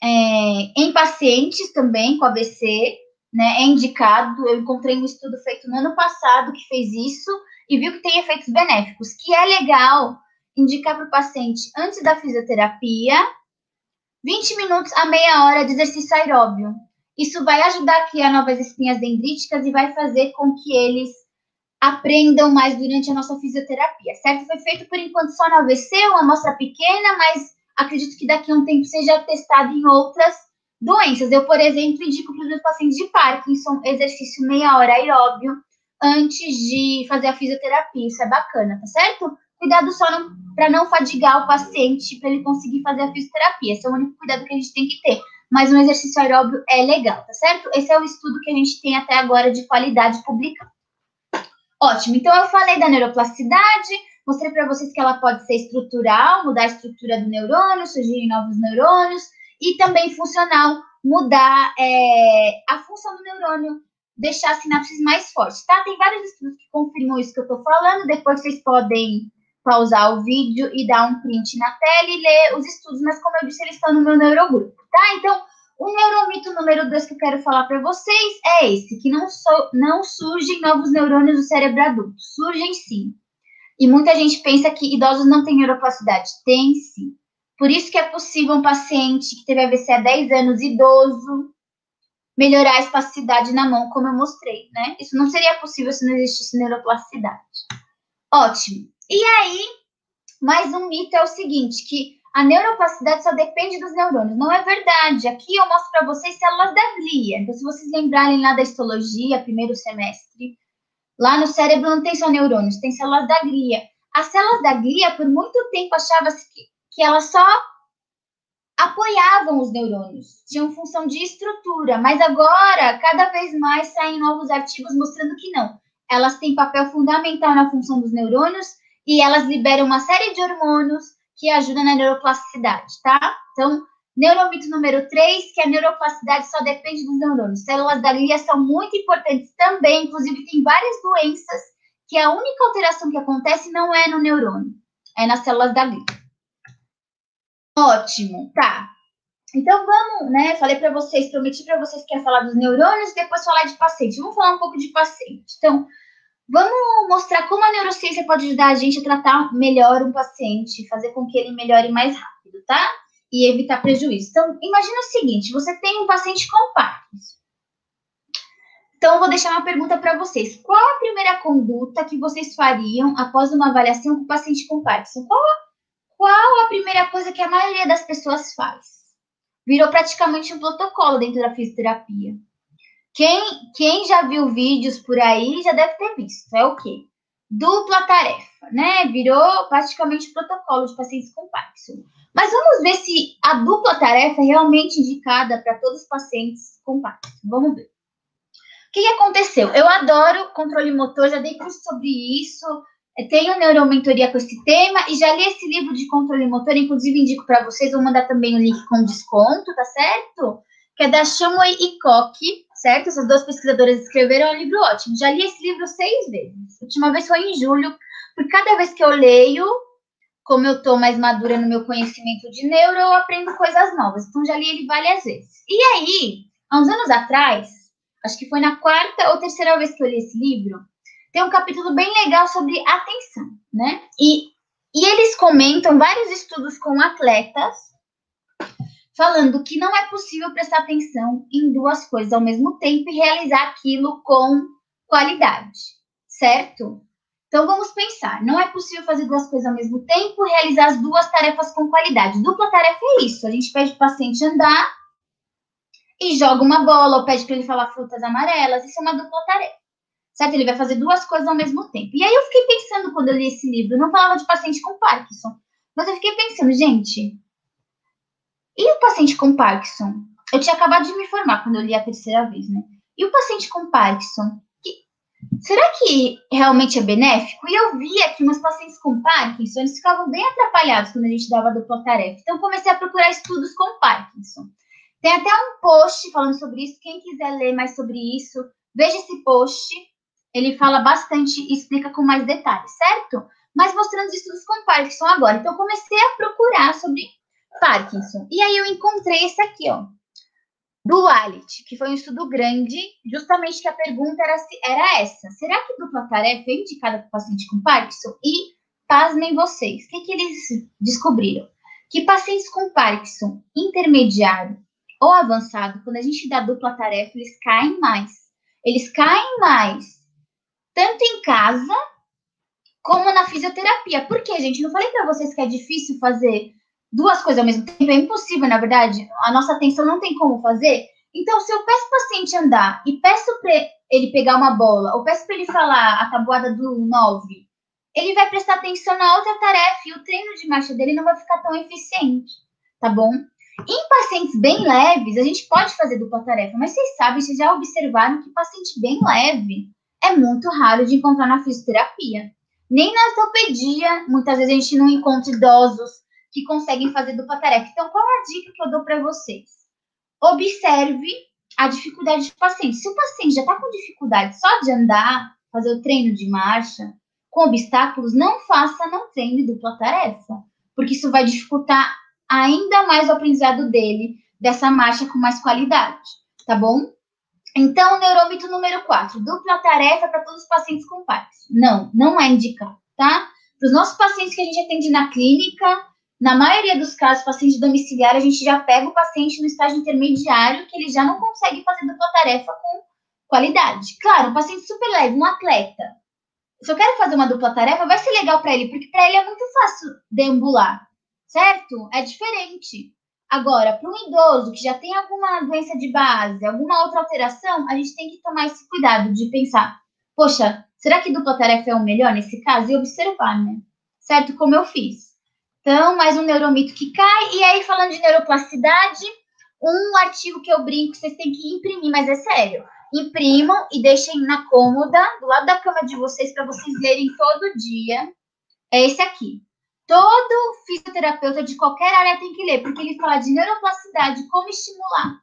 em pacientes também com AVC, né? É indicado. Eu encontrei um estudo feito no ano passado que fez isso e viu que tem efeitos benéficos, que é legal indicar para o paciente antes da fisioterapia 20 minutos a meia hora de exercício aeróbio. Isso vai ajudar a criar novas espinhas dendríticas e vai fazer com que eles aprendam mais durante a nossa fisioterapia, certo? Foi feito, por enquanto, só no AVC, uma amostra pequena, mas acredito que daqui a um tempo seja testado em outras doenças. Eu, por exemplo, indico para os meus pacientes de Parkinson exercício meia hora aeróbio antes de fazer a fisioterapia. Isso é bacana, tá certo? Cuidado só para não fadigar o paciente para ele conseguir fazer a fisioterapia. Esse é o único cuidado que a gente tem que ter. Mas um exercício aeróbio é legal, tá certo? Esse é o estudo que a gente tem até agora de qualidade publicado. Ótimo, então eu falei da neuroplasticidade, mostrei para vocês que ela pode ser estrutural, mudar a estrutura do neurônio, surgirem novos neurônios, e também funcional, mudar a função do neurônio, deixar as sinapses mais fortes, tá? Tem vários estudos que confirmam isso que eu tô falando, depois vocês podem pausar o vídeo e dar um print na tela e ler os estudos, mas como eu disse, eles estão no meu neurogrupo, tá? Então, o neuromito número 2 que eu quero falar para vocês é esse, que não surgem novos neurônios do cérebro adulto. Surgem sim. E muita gente pensa que idosos não têm neuroplasticidade. Tem sim. Por isso que é possível um paciente que teve AVC há 10 anos, idoso, melhorar a espasticidade na mão, como eu mostrei, né? Isso não seria possível se não existisse neuroplasticidade. Ótimo. E aí, mais um mito é o seguinte, que a neuroplasticidade só depende dos neurônios. Não é verdade. Aqui eu mostro para vocês células da glia. Então, se vocês lembrarem lá da histologia, primeiro semestre, lá no cérebro não tem só neurônios, tem células da glia. As células da glia, por muito tempo, achava-se que elas só apoiavam os neurônios, tinham função de estrutura, mas agora, cada vez mais, saem novos artigos mostrando que não. Elas têm papel fundamental na função dos neurônios e elas liberam uma série de hormônios que ajudam na neuroplasticidade, tá? Então, neuromito número 3, que a neuroplasticidade só depende dos neurônios. Células da glia são muito importantes também, inclusive tem várias doenças que a única alteração que acontece não é no neurônio, é nas células da glia. Ótimo, tá. Então vamos, né? Falei para vocês, prometi para vocês que ia falar dos neurônios, depois falar de paciente. Vamos falar um pouco de paciente. Então, vamos mostrar como a neurociência pode ajudar a gente a tratar melhor um paciente, fazer com que ele melhore mais rápido, tá? E evitar prejuízo. Então, imagina o seguinte, você tem um paciente com Parkinson. Então, eu vou deixar uma pergunta para vocês. Qual a primeira conduta que vocês fariam após uma avaliação com o paciente com Parkinson? Qual a primeira coisa que a maioria das pessoas faz? Virou praticamente um protocolo dentro da fisioterapia. Quem já viu vídeos por aí já deve ter visto. É o quê? Dupla tarefa, né? Virou praticamente protocolo de pacientes com Parkinson. Mas vamos ver se a dupla tarefa é realmente indicada para todos os pacientes com Parkinson. Vamos ver. O que aconteceu? Eu adoro controle motor, já dei curso sobre isso. Tenho neuromentoria com esse tema e já li esse livro de controle motor, inclusive indico para vocês, vou mandar também o link com desconto, tá certo? Que é da Shumway e Koch, certo? Essas duas pesquisadoras escreveram, é um livro ótimo. Já li esse livro 6 vezes. A última vez foi em julho, porque cada vez que eu leio, como eu tô mais madura no meu conhecimento de neuro, eu aprendo coisas novas. Então, já li ele várias vezes. E aí, há uns anos atrás, acho que foi na 4ª ou 3ª vez que eu li esse livro, tem um capítulo bem legal sobre atenção, né? E eles comentam vários estudos com atletas, falando que não é possível prestar atenção em duas coisas ao mesmo tempo e realizar aquilo com qualidade, certo? Então, vamos pensar. Não é possível fazer duas coisas ao mesmo tempo, realizar as duas tarefas com qualidade. Dupla tarefa é isso. A gente pede para o paciente andar e joga uma bola, ou pede para ele falar frutas amarelas. Isso é uma dupla tarefa, certo? Ele vai fazer duas coisas ao mesmo tempo. E aí eu fiquei pensando, quando eu li esse livro, não falava de paciente com Parkinson, mas eu fiquei pensando, gente, e o paciente com Parkinson? Eu tinha acabado de me formar quando eu li a terceira vez, né? E o paciente com Parkinson? Será que realmente é benéfico? E eu via que meus pacientes com Parkinson, eles ficavam bem atrapalhados quando a gente dava dupla tarefa. Então, comecei a procurar estudos com Parkinson. Tem até um post falando sobre isso. Quem quiser ler mais sobre isso, veja esse post. Ele fala bastante e explica com mais detalhes, certo? Mas mostrando os estudos com Parkinson agora. Então, comecei a procurar sobre Parkinson. E aí eu encontrei esse aqui, ó, do Wallet, que foi um estudo grande, justamente que a pergunta era essa. Será que dupla tarefa é indicada para o paciente com Parkinson? E, pasmem vocês, o que eles descobriram? Que pacientes com Parkinson intermediário ou avançado, quando a gente dá dupla tarefa, eles caem mais. Eles caem mais, tanto em casa, como na fisioterapia. Por quê, gente? Não falei para vocês que é difícil fazer duas coisas ao mesmo tempo? É impossível, na verdade. A nossa atenção não tem como fazer. Então, se eu peço para o paciente andar e peço para ele pegar uma bola, ou peço para ele falar a tabuada do 9, ele vai prestar atenção na outra tarefa e o treino de marcha dele não vai ficar tão eficiente, tá bom? Em pacientes bem leves, a gente pode fazer dupla tarefa, mas vocês sabem, vocês já observaram que paciente bem leve é muito raro de encontrar na fisioterapia. Nem na ortopedia, muitas vezes a gente não encontra idosos que conseguem fazer dupla tarefa. Então, qual é a dica que eu dou para vocês? Observe a dificuldade do paciente. Se o paciente já está com dificuldade só de andar, fazer o treino de marcha, com obstáculos, não faça, não treine dupla tarefa, porque isso vai dificultar ainda mais o aprendizado dele, dessa marcha com mais qualidade, tá bom? Então, neurômetro número 4, dupla tarefa para todos os pacientes com Parkinson. Não é indicado, tá? Para os nossos pacientes que a gente atende na clínica, na maioria dos casos, paciente domiciliar, a gente já pega o paciente no estágio intermediário, que ele já não consegue fazer dupla tarefa com qualidade. Claro, um paciente super leve, um atleta. Se eu quero fazer uma dupla tarefa, vai ser legal para ele, porque para ele é muito fácil deambular, certo? É diferente. Agora, para um idoso que já tem alguma doença de base, alguma outra alteração, a gente tem que tomar esse cuidado de pensar, poxa, será que dupla tarefa é o melhor nesse caso? E observar, né? Certo? Como eu fiz. Então, mais um neuromito que cai. E aí, falando de neuroplasticidade, um artigo que eu brinco, vocês têm que imprimir, mas é sério. Imprimam e deixem na cômoda, do lado da cama de vocês, para vocês lerem todo dia. É esse aqui. Todo fisioterapeuta de qualquer área tem que ler, porque ele fala de neuroplasticidade, como estimular.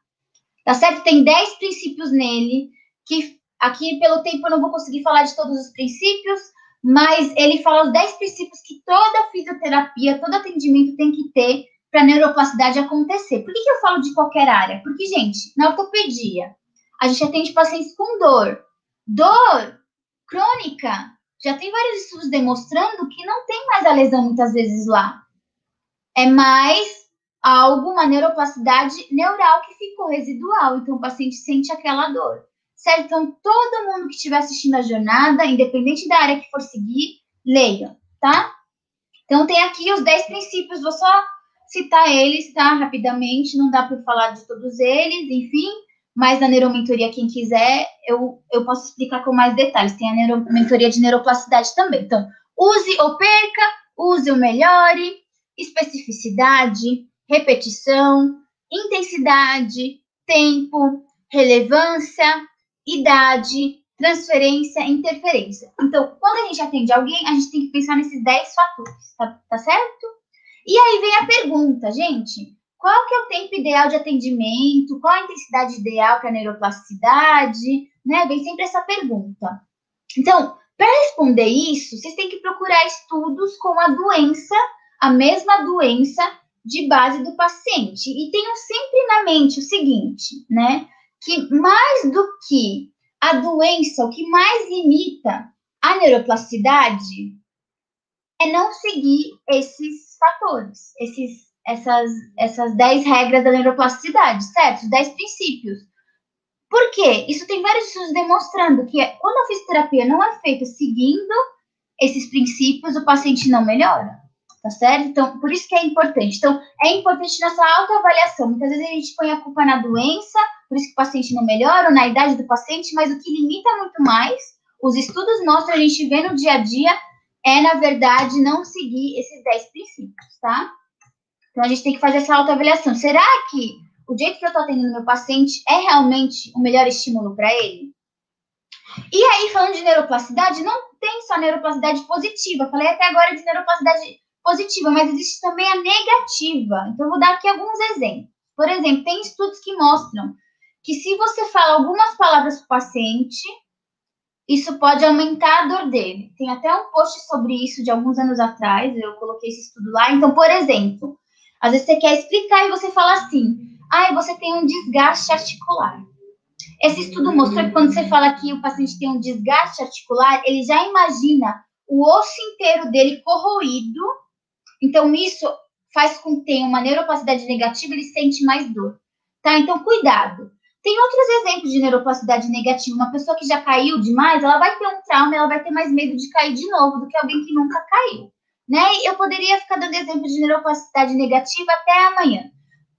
Tá certo? Tem 10 princípios nele, que aqui, pelo tempo, eu não vou conseguir falar de todos os princípios, mas ele fala os 10 princípios que toda fisioterapia, todo atendimento tem que ter para a neuroplasticidade acontecer. Por que eu falo de qualquer área? Porque, gente, na ortopedia, a gente atende pacientes com dor. Dor crônica, já tem vários estudos demonstrando que não tem mais a lesão muitas vezes lá. É mais algo, uma neuroplasticidade neural que ficou residual. Então, o paciente sente aquela dor. Certo? Então, todo mundo que estiver assistindo a jornada, independente da área que for seguir, leia, tá? Então, tem aqui os 10 princípios, vou só citar eles, tá? Rapidamente, não dá para falar de todos eles, enfim, mas na neuromentoria, quem quiser, eu posso explicar com mais detalhes. Tem a neuromentoria de neuroplasticidade também. Então, use ou perca, use ou melhore, especificidade, repetição, intensidade, tempo, relevância, idade, transferência, interferência. Então, quando a gente atende alguém, a gente tem que pensar nesses 10 fatores, tá certo? E aí vem a pergunta, gente, qual que é o tempo ideal de atendimento? Qual a intensidade ideal para a neuroplasticidade? Né? Vem sempre essa pergunta. Então, para responder isso, vocês têm que procurar estudos com a doença, a mesma doença de base do paciente. E tenham sempre na mente o seguinte, né? Que mais do que a doença, o que mais limita a neuroplasticidade é não seguir esses fatores, essas 10 regras da neuroplasticidade, certo? Os 10 princípios. Por quê? Isso tem vários estudos demonstrando que quando a fisioterapia não é feita seguindo esses princípios, o paciente não melhora, tá certo? Então, por isso que é importante. Então, é importante nessa autoavaliação. Muitas vezes a gente põe a culpa na doença, por isso que o paciente não melhora, ou na idade do paciente, mas o que limita muito mais, os estudos mostram, a gente vê no dia a dia, é, na verdade, não seguir esses 10 princípios, tá? Então, a gente tem que fazer essa autoavaliação. Será que o jeito que eu estou atendendo meu paciente é realmente o melhor estímulo para ele? E aí, falando de neuroplasticidade, não tem só neuroplasticidade positiva. Falei até agora de neuroplasticidade positiva, mas existe também a negativa. Então, eu vou dar aqui alguns exemplos. Por exemplo, tem estudos que mostram que se você fala algumas palavras para o paciente, isso pode aumentar a dor dele. Tem até um post sobre isso de alguns anos atrás, eu coloquei esse estudo lá. Então, por exemplo, às vezes você quer explicar e você fala assim, você tem um desgaste articular. Esse estudo mostrou que quando você fala que o paciente tem um desgaste articular, ele já imagina o osso inteiro dele corroído. Então, isso faz com que tenha uma neuroplasticidade negativa, ele sente mais dor. Tá? Então, cuidado. Tem outros exemplos de neuroplasticidade negativa. Uma pessoa que já caiu demais, ela vai ter um trauma, ela vai ter mais medo de cair de novo do que alguém que nunca caiu. Né? Eu poderia ficar dando exemplo de neuroplasticidade negativa até amanhã.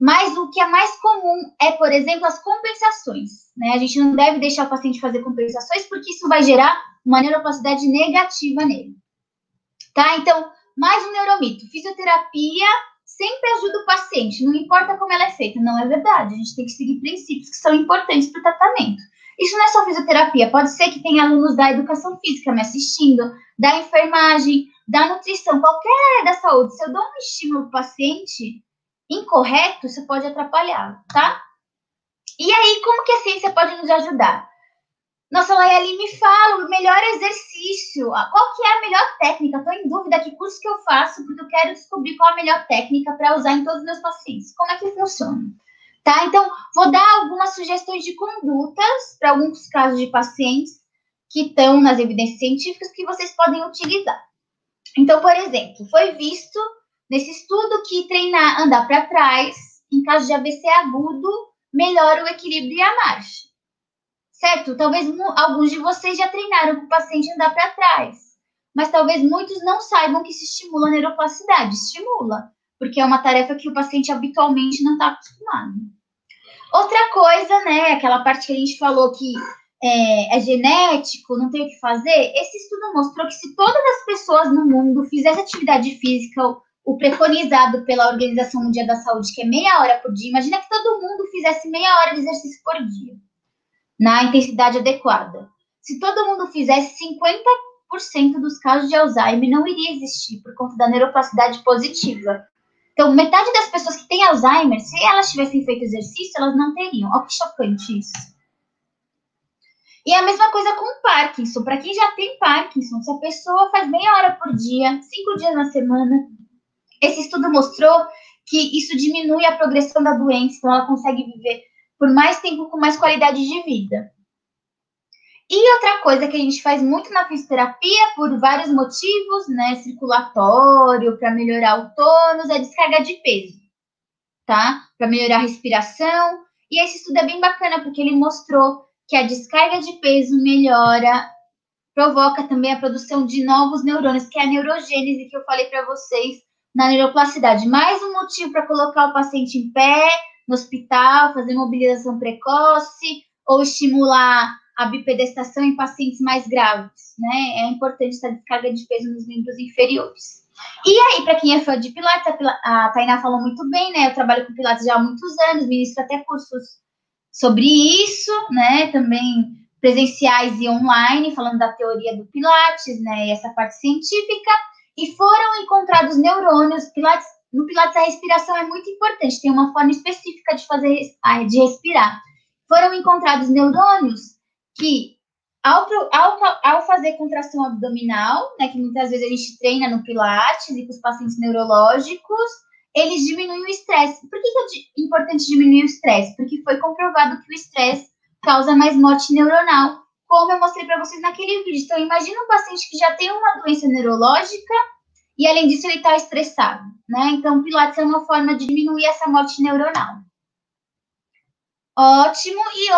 Mas o que é mais comum é, por exemplo, as compensações. Né? A gente não deve deixar o paciente fazer compensações, porque isso vai gerar uma neuroplasticidade negativa nele. Tá? Então, mais um neuromito. Fisioterapia sempre ajuda o paciente, não importa como ela é feita. Não é verdade. A gente tem que seguir princípios que são importantes para o tratamento. Isso não é só fisioterapia. Pode ser que tenha alunos da educação física me assistindo, da enfermagem, da nutrição, qualquer área da saúde. Se eu dou um estímulo para o paciente incorreto, isso pode atrapalhar, tá? E aí, como que a ciência pode nos ajudar? Nossa, Layali, me fala o melhor exercício. Qual que é a melhor técnica? Estou em dúvida que curso que eu faço, porque eu quero descobrir qual a melhor técnica para usar em todos os meus pacientes. Como é que funciona? Tá? Então, vou dar algumas sugestões de condutas para alguns casos de pacientes que estão nas evidências científicas que vocês podem utilizar. Então, por exemplo, foi visto nesse estudo que treinar, andar para trás, em caso de AVC agudo, melhora o equilíbrio e a marcha. Certo? Talvez alguns de vocês já treinaram com o paciente andar para trás, mas talvez muitos não saibam que isso estimula a neuroplasticidade. Estimula, porque é uma tarefa que o paciente habitualmente não está acostumado. Outra coisa, né, aquela parte que a gente falou que é genético, não tem o que fazer, esse estudo mostrou que se todas as pessoas no mundo fizessem atividade física, o preconizado pela Organização Mundial da Saúde, que é meia hora por dia, imagina que todo mundo fizesse meia hora de exercício por dia, na intensidade adequada. Se todo mundo fizesse, 50% dos casos de Alzheimer não iria existir por conta da neuroplasticidade positiva. Então, metade das pessoas que têm Alzheimer, se elas tivessem feito exercício, elas não teriam. Olha que chocante isso. E a mesma coisa com o Parkinson. Para quem já tem Parkinson, se a pessoa faz meia hora por dia, 5 dias na semana, esse estudo mostrou que isso diminui a progressão da doença, então ela consegue viver por mais tempo com mais qualidade de vida. E outra coisa que a gente faz muito na fisioterapia, por vários motivos, né, circulatório, para melhorar o tônus, é descarga de peso, tá? Para melhorar a respiração. E esse estudo é bem bacana, porque ele mostrou que a descarga de peso provoca também a produção de novos neurônios, que é a neurogênese que eu falei para vocês na neuroplasticidade. Mais um motivo para colocar o paciente em pé, no hospital, fazer mobilização precoce, ou estimular a bipedestação em pacientes mais graves, né? É importante essa descarga de peso nos membros inferiores. E aí, para quem é fã de Pilates, a Tainá falou muito bem, né? Eu trabalho com Pilates já há muitos anos, ministro até cursos sobre isso, né? Também presenciais e online, falando da teoria do Pilates, né? E essa parte científica. E foram encontrados neurônios. No Pilates, a respiração é muito importante, tem uma forma específica de respirar. Foram encontrados neurônios que, ao fazer contração abdominal, né, que muitas vezes a gente treina no Pilates e com os pacientes neurológicos, eles diminuem o estresse. Por que é importante diminuir o estresse? Porque foi comprovado que o estresse causa mais morte neuronal, como eu mostrei para vocês naquele vídeo. Então, imagina um paciente que já tem uma doença neurológica e, além disso, ele está estressado, né? Então, o Pilates é uma forma de diminuir essa morte neuronal. Ótimo. E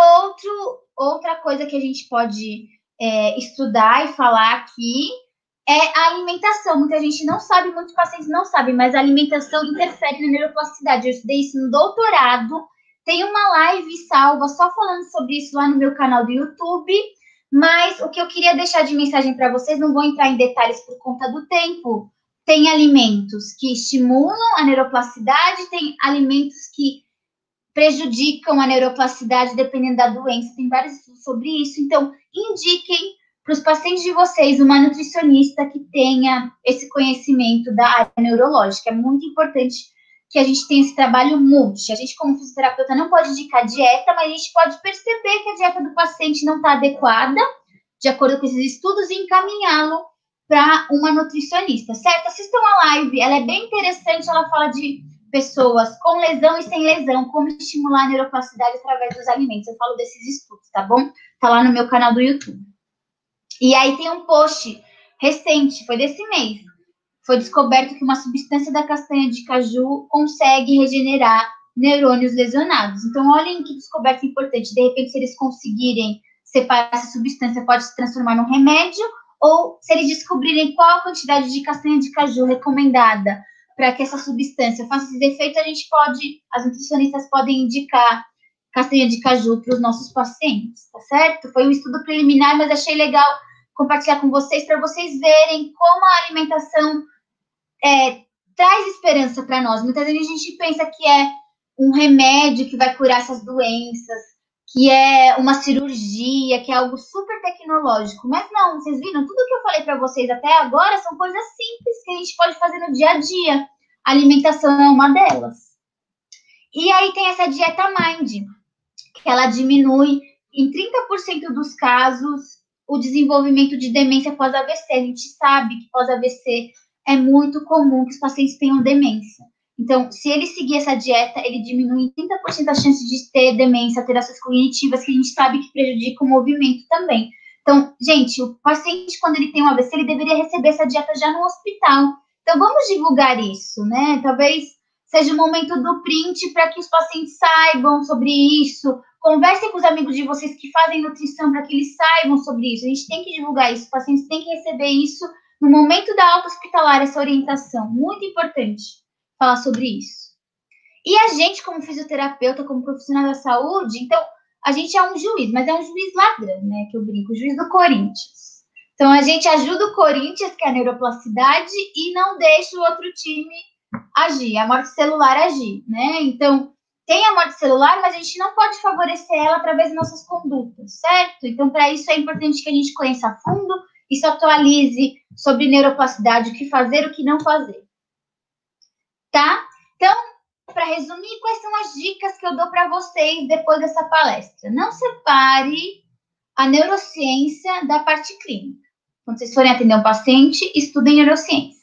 outra coisa que a gente pode estudar e falar aqui é a alimentação. Muita gente não sabe, muitos pacientes não sabem, mas a alimentação interfere na neuroplasticidade. Eu estudei isso no doutorado. Tem uma live salva só falando sobre isso lá no meu canal do YouTube. Mas o que eu queria deixar de mensagem para vocês, não vou entrar em detalhes por conta do tempo. Tem alimentos que estimulam a neuroplasticidade, tem alimentos que prejudicam a neuroplasticidade dependendo da doença. Tem vários estudos sobre isso. Então, indiquem para os pacientes de vocês uma nutricionista que tenha esse conhecimento da área neurológica. É muito importante que a gente tenha esse trabalho multi. A gente, como fisioterapeuta, não pode indicar dieta, mas a gente pode perceber que a dieta do paciente não está adequada, de acordo com esses estudos, e encaminhá-lo para uma nutricionista, certo? Assistam a live, ela é bem interessante, ela fala de pessoas com lesão e sem lesão, como estimular a neuroplasticidade através dos alimentos. Eu falo desses estudos, tá bom? Tá lá no meu canal do YouTube. E aí tem um post recente, foi desse mês. Foi descoberto que uma substância da castanha de caju consegue regenerar neurônios lesionados. Então, olhem que descoberta importante. De repente, se eles conseguirem separar essa substância, pode se transformar num remédio, ou se eles descobrirem qual a quantidade de castanha de caju recomendada para que essa substância faça esse efeito, as nutricionistas podem indicar castanha de caju para os nossos pacientes, tá certo? Foi um estudo preliminar, mas achei legal compartilhar com vocês para vocês verem como a alimentação traz esperança para nós. Muitas vezes a gente pensa que é um remédio que vai curar essas doenças, que é uma cirurgia, que é algo super tecnológico. Mas não, vocês viram? Tudo que eu falei para vocês até agora são coisas simples que a gente pode fazer no dia a dia. A alimentação é uma delas. E aí tem essa dieta Mind, que ela diminui em 30% dos casos o desenvolvimento de demência pós-AVC. A gente sabe que pós-AVC é muito comum que os pacientes tenham demência. Então, se ele seguir essa dieta, ele diminui em 30% a chance de ter demência, alterações cognitivas, que a gente sabe que prejudica o movimento também. Então, gente, o paciente, quando ele tem um AVC, ele deveria receber essa dieta já no hospital. Então, vamos divulgar isso, né? Talvez seja o momento do print para que os pacientes saibam sobre isso. Conversem com os amigos de vocês que fazem nutrição para que eles saibam sobre isso. A gente tem que divulgar isso, os pacientes têm que receber isso no momento da alta hospitalar, essa orientação. Muito importante falar sobre isso. E a gente, como fisioterapeuta, como profissional da saúde, então, a gente é um juiz, mas é um juiz ladrão, né? Que eu brinco, o juiz do Corinthians. Então, a gente ajuda o Corinthians, que é a neuroplasticidade, e não deixa o outro time agir, a morte celular agir, né? Então, tem a morte celular, mas a gente não pode favorecer ela através das nossas condutas, certo? Então, para isso é importante que a gente conheça a fundo e se atualize sobre neuroplasticidade, o que fazer, o que não fazer. Tá? Então, para resumir, quais são as dicas que eu dou para vocês depois dessa palestra? Não separe a neurociência da parte clínica. Quando vocês forem atender um paciente, estudem neurociência,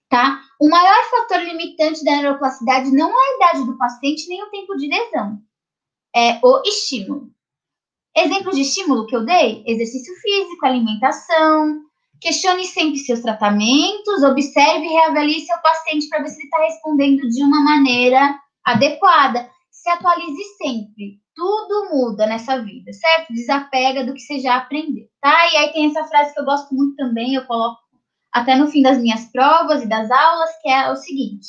tá? O maior fator limitante da neuroplasticidade não é a idade do paciente, nem o tempo de lesão. É o estímulo. Exemplo de estímulo que eu dei? Exercício físico, alimentação. Questione sempre seus tratamentos, observe e reavalie seu paciente para ver se ele está respondendo de uma maneira adequada. Se atualize sempre. Tudo muda nessa vida, certo? Desapega do que você já aprendeu, tá? E aí tem essa frase que eu gosto muito também, eu coloco até no fim das minhas provas e das aulas, que é o seguinte: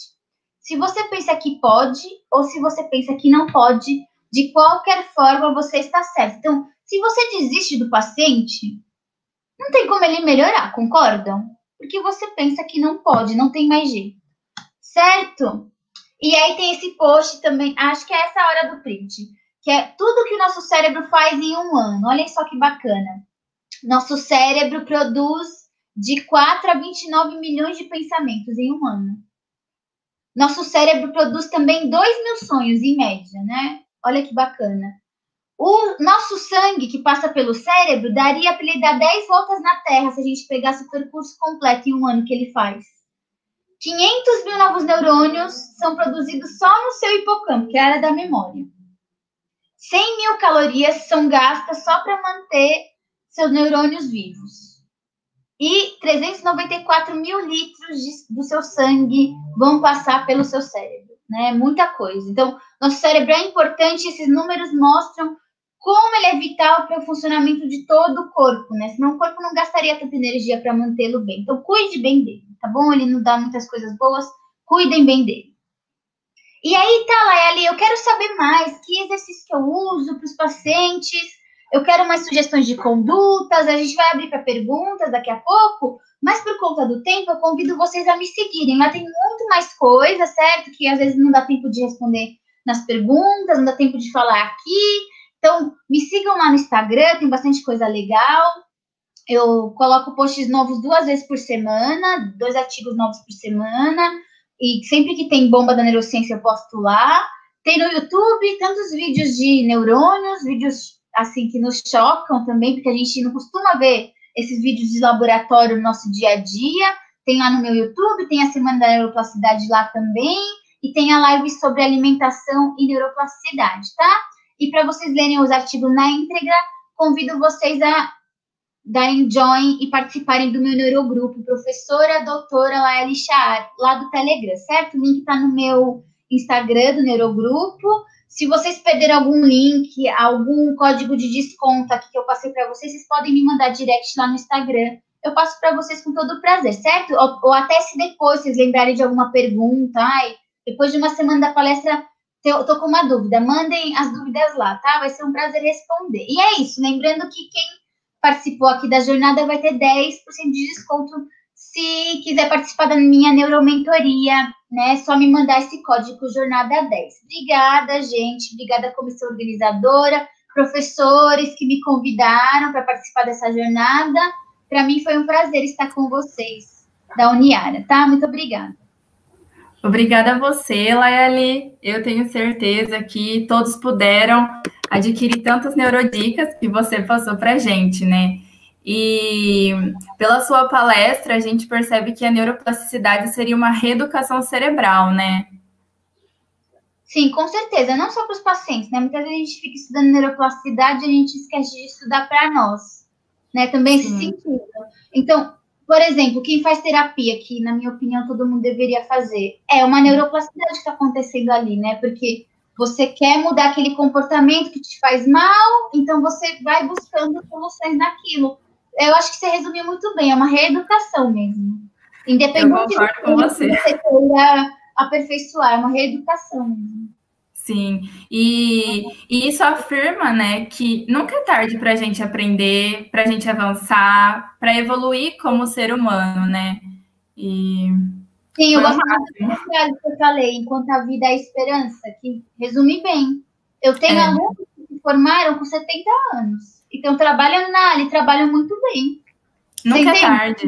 se você pensa que pode ou se você pensa que não pode, de qualquer forma você está certo. Então, se você desiste do paciente, não tem como ele melhorar, concordam? Porque você pensa que não pode, não tem mais jeito, certo? E aí tem esse post também, acho que é essa hora do print, que é tudo que o nosso cérebro faz em um ano. Olhem só que bacana. Nosso cérebro produz de 4 a 29 milhões de pensamentos em um ano. Nosso cérebro produz também 2.000 sonhos, em média, né? Olha que bacana. O nosso sangue, que passa pelo cérebro, daria para ele dar 10 voltas na Terra se a gente pegasse o percurso completo em um ano que ele faz. 500 mil novos neurônios são produzidos só no seu hipocampo, que é a área da memória. 100 mil calorias são gastas só para manter seus neurônios vivos. E 394 mil litros do seu sangue vão passar pelo seu cérebro, né? Muita coisa. Então, nosso cérebro é importante, esses números mostram como ele é vital para o funcionamento de todo o corpo, né? Senão o corpo não gastaria tanta energia para mantê-lo bem. Então, cuide bem dele, tá bom? Ele não dá muitas coisas boas, cuidem bem dele. E aí, tá, Layali, eu quero saber mais, que exercício que eu uso para os pacientes, eu quero mais sugestões de condutas, a gente vai abrir para perguntas daqui a pouco, mas por conta do tempo, eu convido vocês a me seguirem. Lá tem muito mais coisa, certo? Que às vezes não dá tempo de responder nas perguntas, não dá tempo de falar aqui. Então, me sigam lá no Instagram, tem bastante coisa legal. Eu coloco posts novos 2 vezes por semana, 2 artigos novos por semana. E sempre que tem bomba da neurociência, eu posto lá. Tem no YouTube tantos vídeos de neurônios, vídeos assim que nos chocam também, porque a gente não costuma ver esses vídeos de laboratório no nosso dia a dia. Tem lá no meu YouTube, tem a Semana da Neuroplasticidade lá também, e tem a live sobre alimentação e neuroplasticidade, tá? E para vocês lerem os artigos na íntegra, convido vocês a darem join e participarem do meu neurogrupo, professora doutora Laeli Chaar, lá do Telegram, certo? O link está no meu Instagram do neurogrupo. Se vocês perderam algum link, algum código de desconto aqui que eu passei para vocês, vocês podem me mandar direct lá no Instagram. Eu passo para vocês com todo o prazer, certo? Ou até se depois vocês lembrarem de alguma pergunta, depois de uma semana da palestra, eu tô com uma dúvida, mandem as dúvidas lá, tá? Vai ser um prazer responder. E é isso, lembrando que quem participou aqui da jornada vai ter 10% de desconto se quiser participar da minha neuromentoria, né? É só me mandar esse código Jornada 10. Obrigada, gente. Obrigada, comissão organizadora, professores que me convidaram para participar dessa jornada. Para mim foi um prazer estar com vocês da Uniara, tá? Muito obrigada. Obrigada a você, Layali. Eu tenho certeza que todos puderam adquirir tantas neurodicas que você passou para a gente, né? E pela sua palestra, a gente percebe que a neuroplasticidade seria uma reeducação cerebral, né? Sim, com certeza. Não só para os pacientes, né? Muitas vezes a gente fica estudando neuroplasticidade e a gente esquece de estudar para nós, né? Também esse sentido. Então, por exemplo, quem faz terapia, que na minha opinião todo mundo deveria fazer, é uma neuroplasticidade que está acontecendo ali, né? Porque você quer mudar aquele comportamento que te faz mal, então você vai buscando soluções naquilo. Eu acho que você resumiu muito bem, é uma reeducação mesmo. Independente eu concordo com você. Você queira aperfeiçoar, é uma reeducação mesmo. Sim, e isso afirma, né, que nunca é tarde para a gente aprender, para a gente avançar, para evoluir como ser humano, né? Sim, eu gosto muito frase que eu falei, enquanto a vida é a esperança, que resume bem. Eu tenho alunos que se formaram com 70 anos e estão trabalhando na área e trabalham muito bem. Nunca é tarde.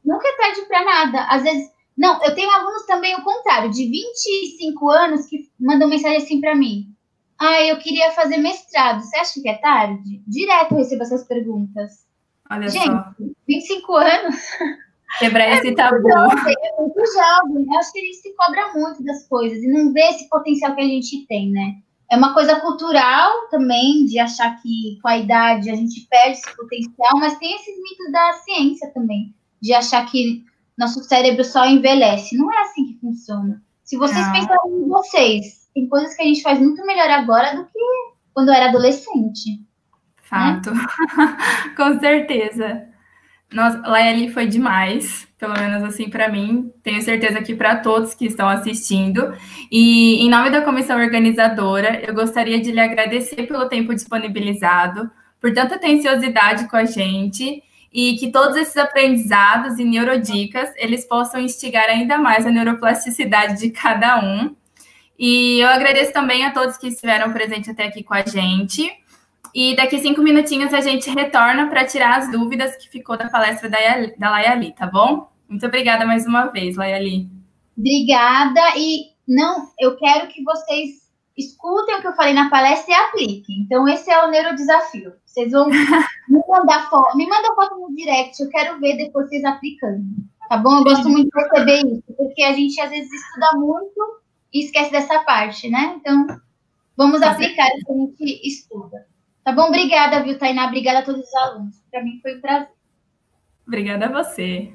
Nunca é tarde para nada. Às vezes, não, eu tenho alunos também o contrário, de 25 anos que mandam mensagem assim para mim. Eu queria fazer mestrado. Você acha que é tarde? Direto eu recebo essas perguntas. Olha gente, só. 25 anos. Quebrar esse tabu. É muito jovem. Eu acho que a gente se cobra muito das coisas e não vê esse potencial que a gente tem, né? É uma coisa cultural também, de achar que com a idade a gente perde esse potencial, mas tem esses mitos da ciência também, de achar que nosso cérebro só envelhece. Não é assim que funciona. Se vocês pensarem em vocês, tem coisas que a gente faz muito melhor agora do que quando eu era adolescente. Fato. Né? Com certeza. Nossa, Layeli foi demais, pelo menos assim para mim. Tenho certeza que para todos que estão assistindo. E em nome da comissão organizadora, eu gostaria de lhe agradecer pelo tempo disponibilizado, por tanta atenciosidade com a gente, e que todos esses aprendizados e neurodicas, eles possam instigar ainda mais a neuroplasticidade de cada um. E eu agradeço também a todos que estiveram presentes até aqui com a gente. E daqui 5 minutinhos a gente retorna para tirar as dúvidas que ficou da palestra da Layali, tá bom? Muito obrigada mais uma vez, Layali. Obrigada. E não, eu quero que vocês escutem o que eu falei na palestra e apliquem. Então, esse é o neurodesafio. Vocês vão me mandar foto, no direct, eu quero ver depois vocês aplicando. Tá bom? Eu gosto muito de receber isso, porque a gente às vezes estuda muito e esquece dessa parte, né? Então, vamos aplicar o que a gente estuda. Tá bom? Obrigada, viu, Tainá? Obrigada a todos os alunos. Para mim foi um prazer. Obrigada a você.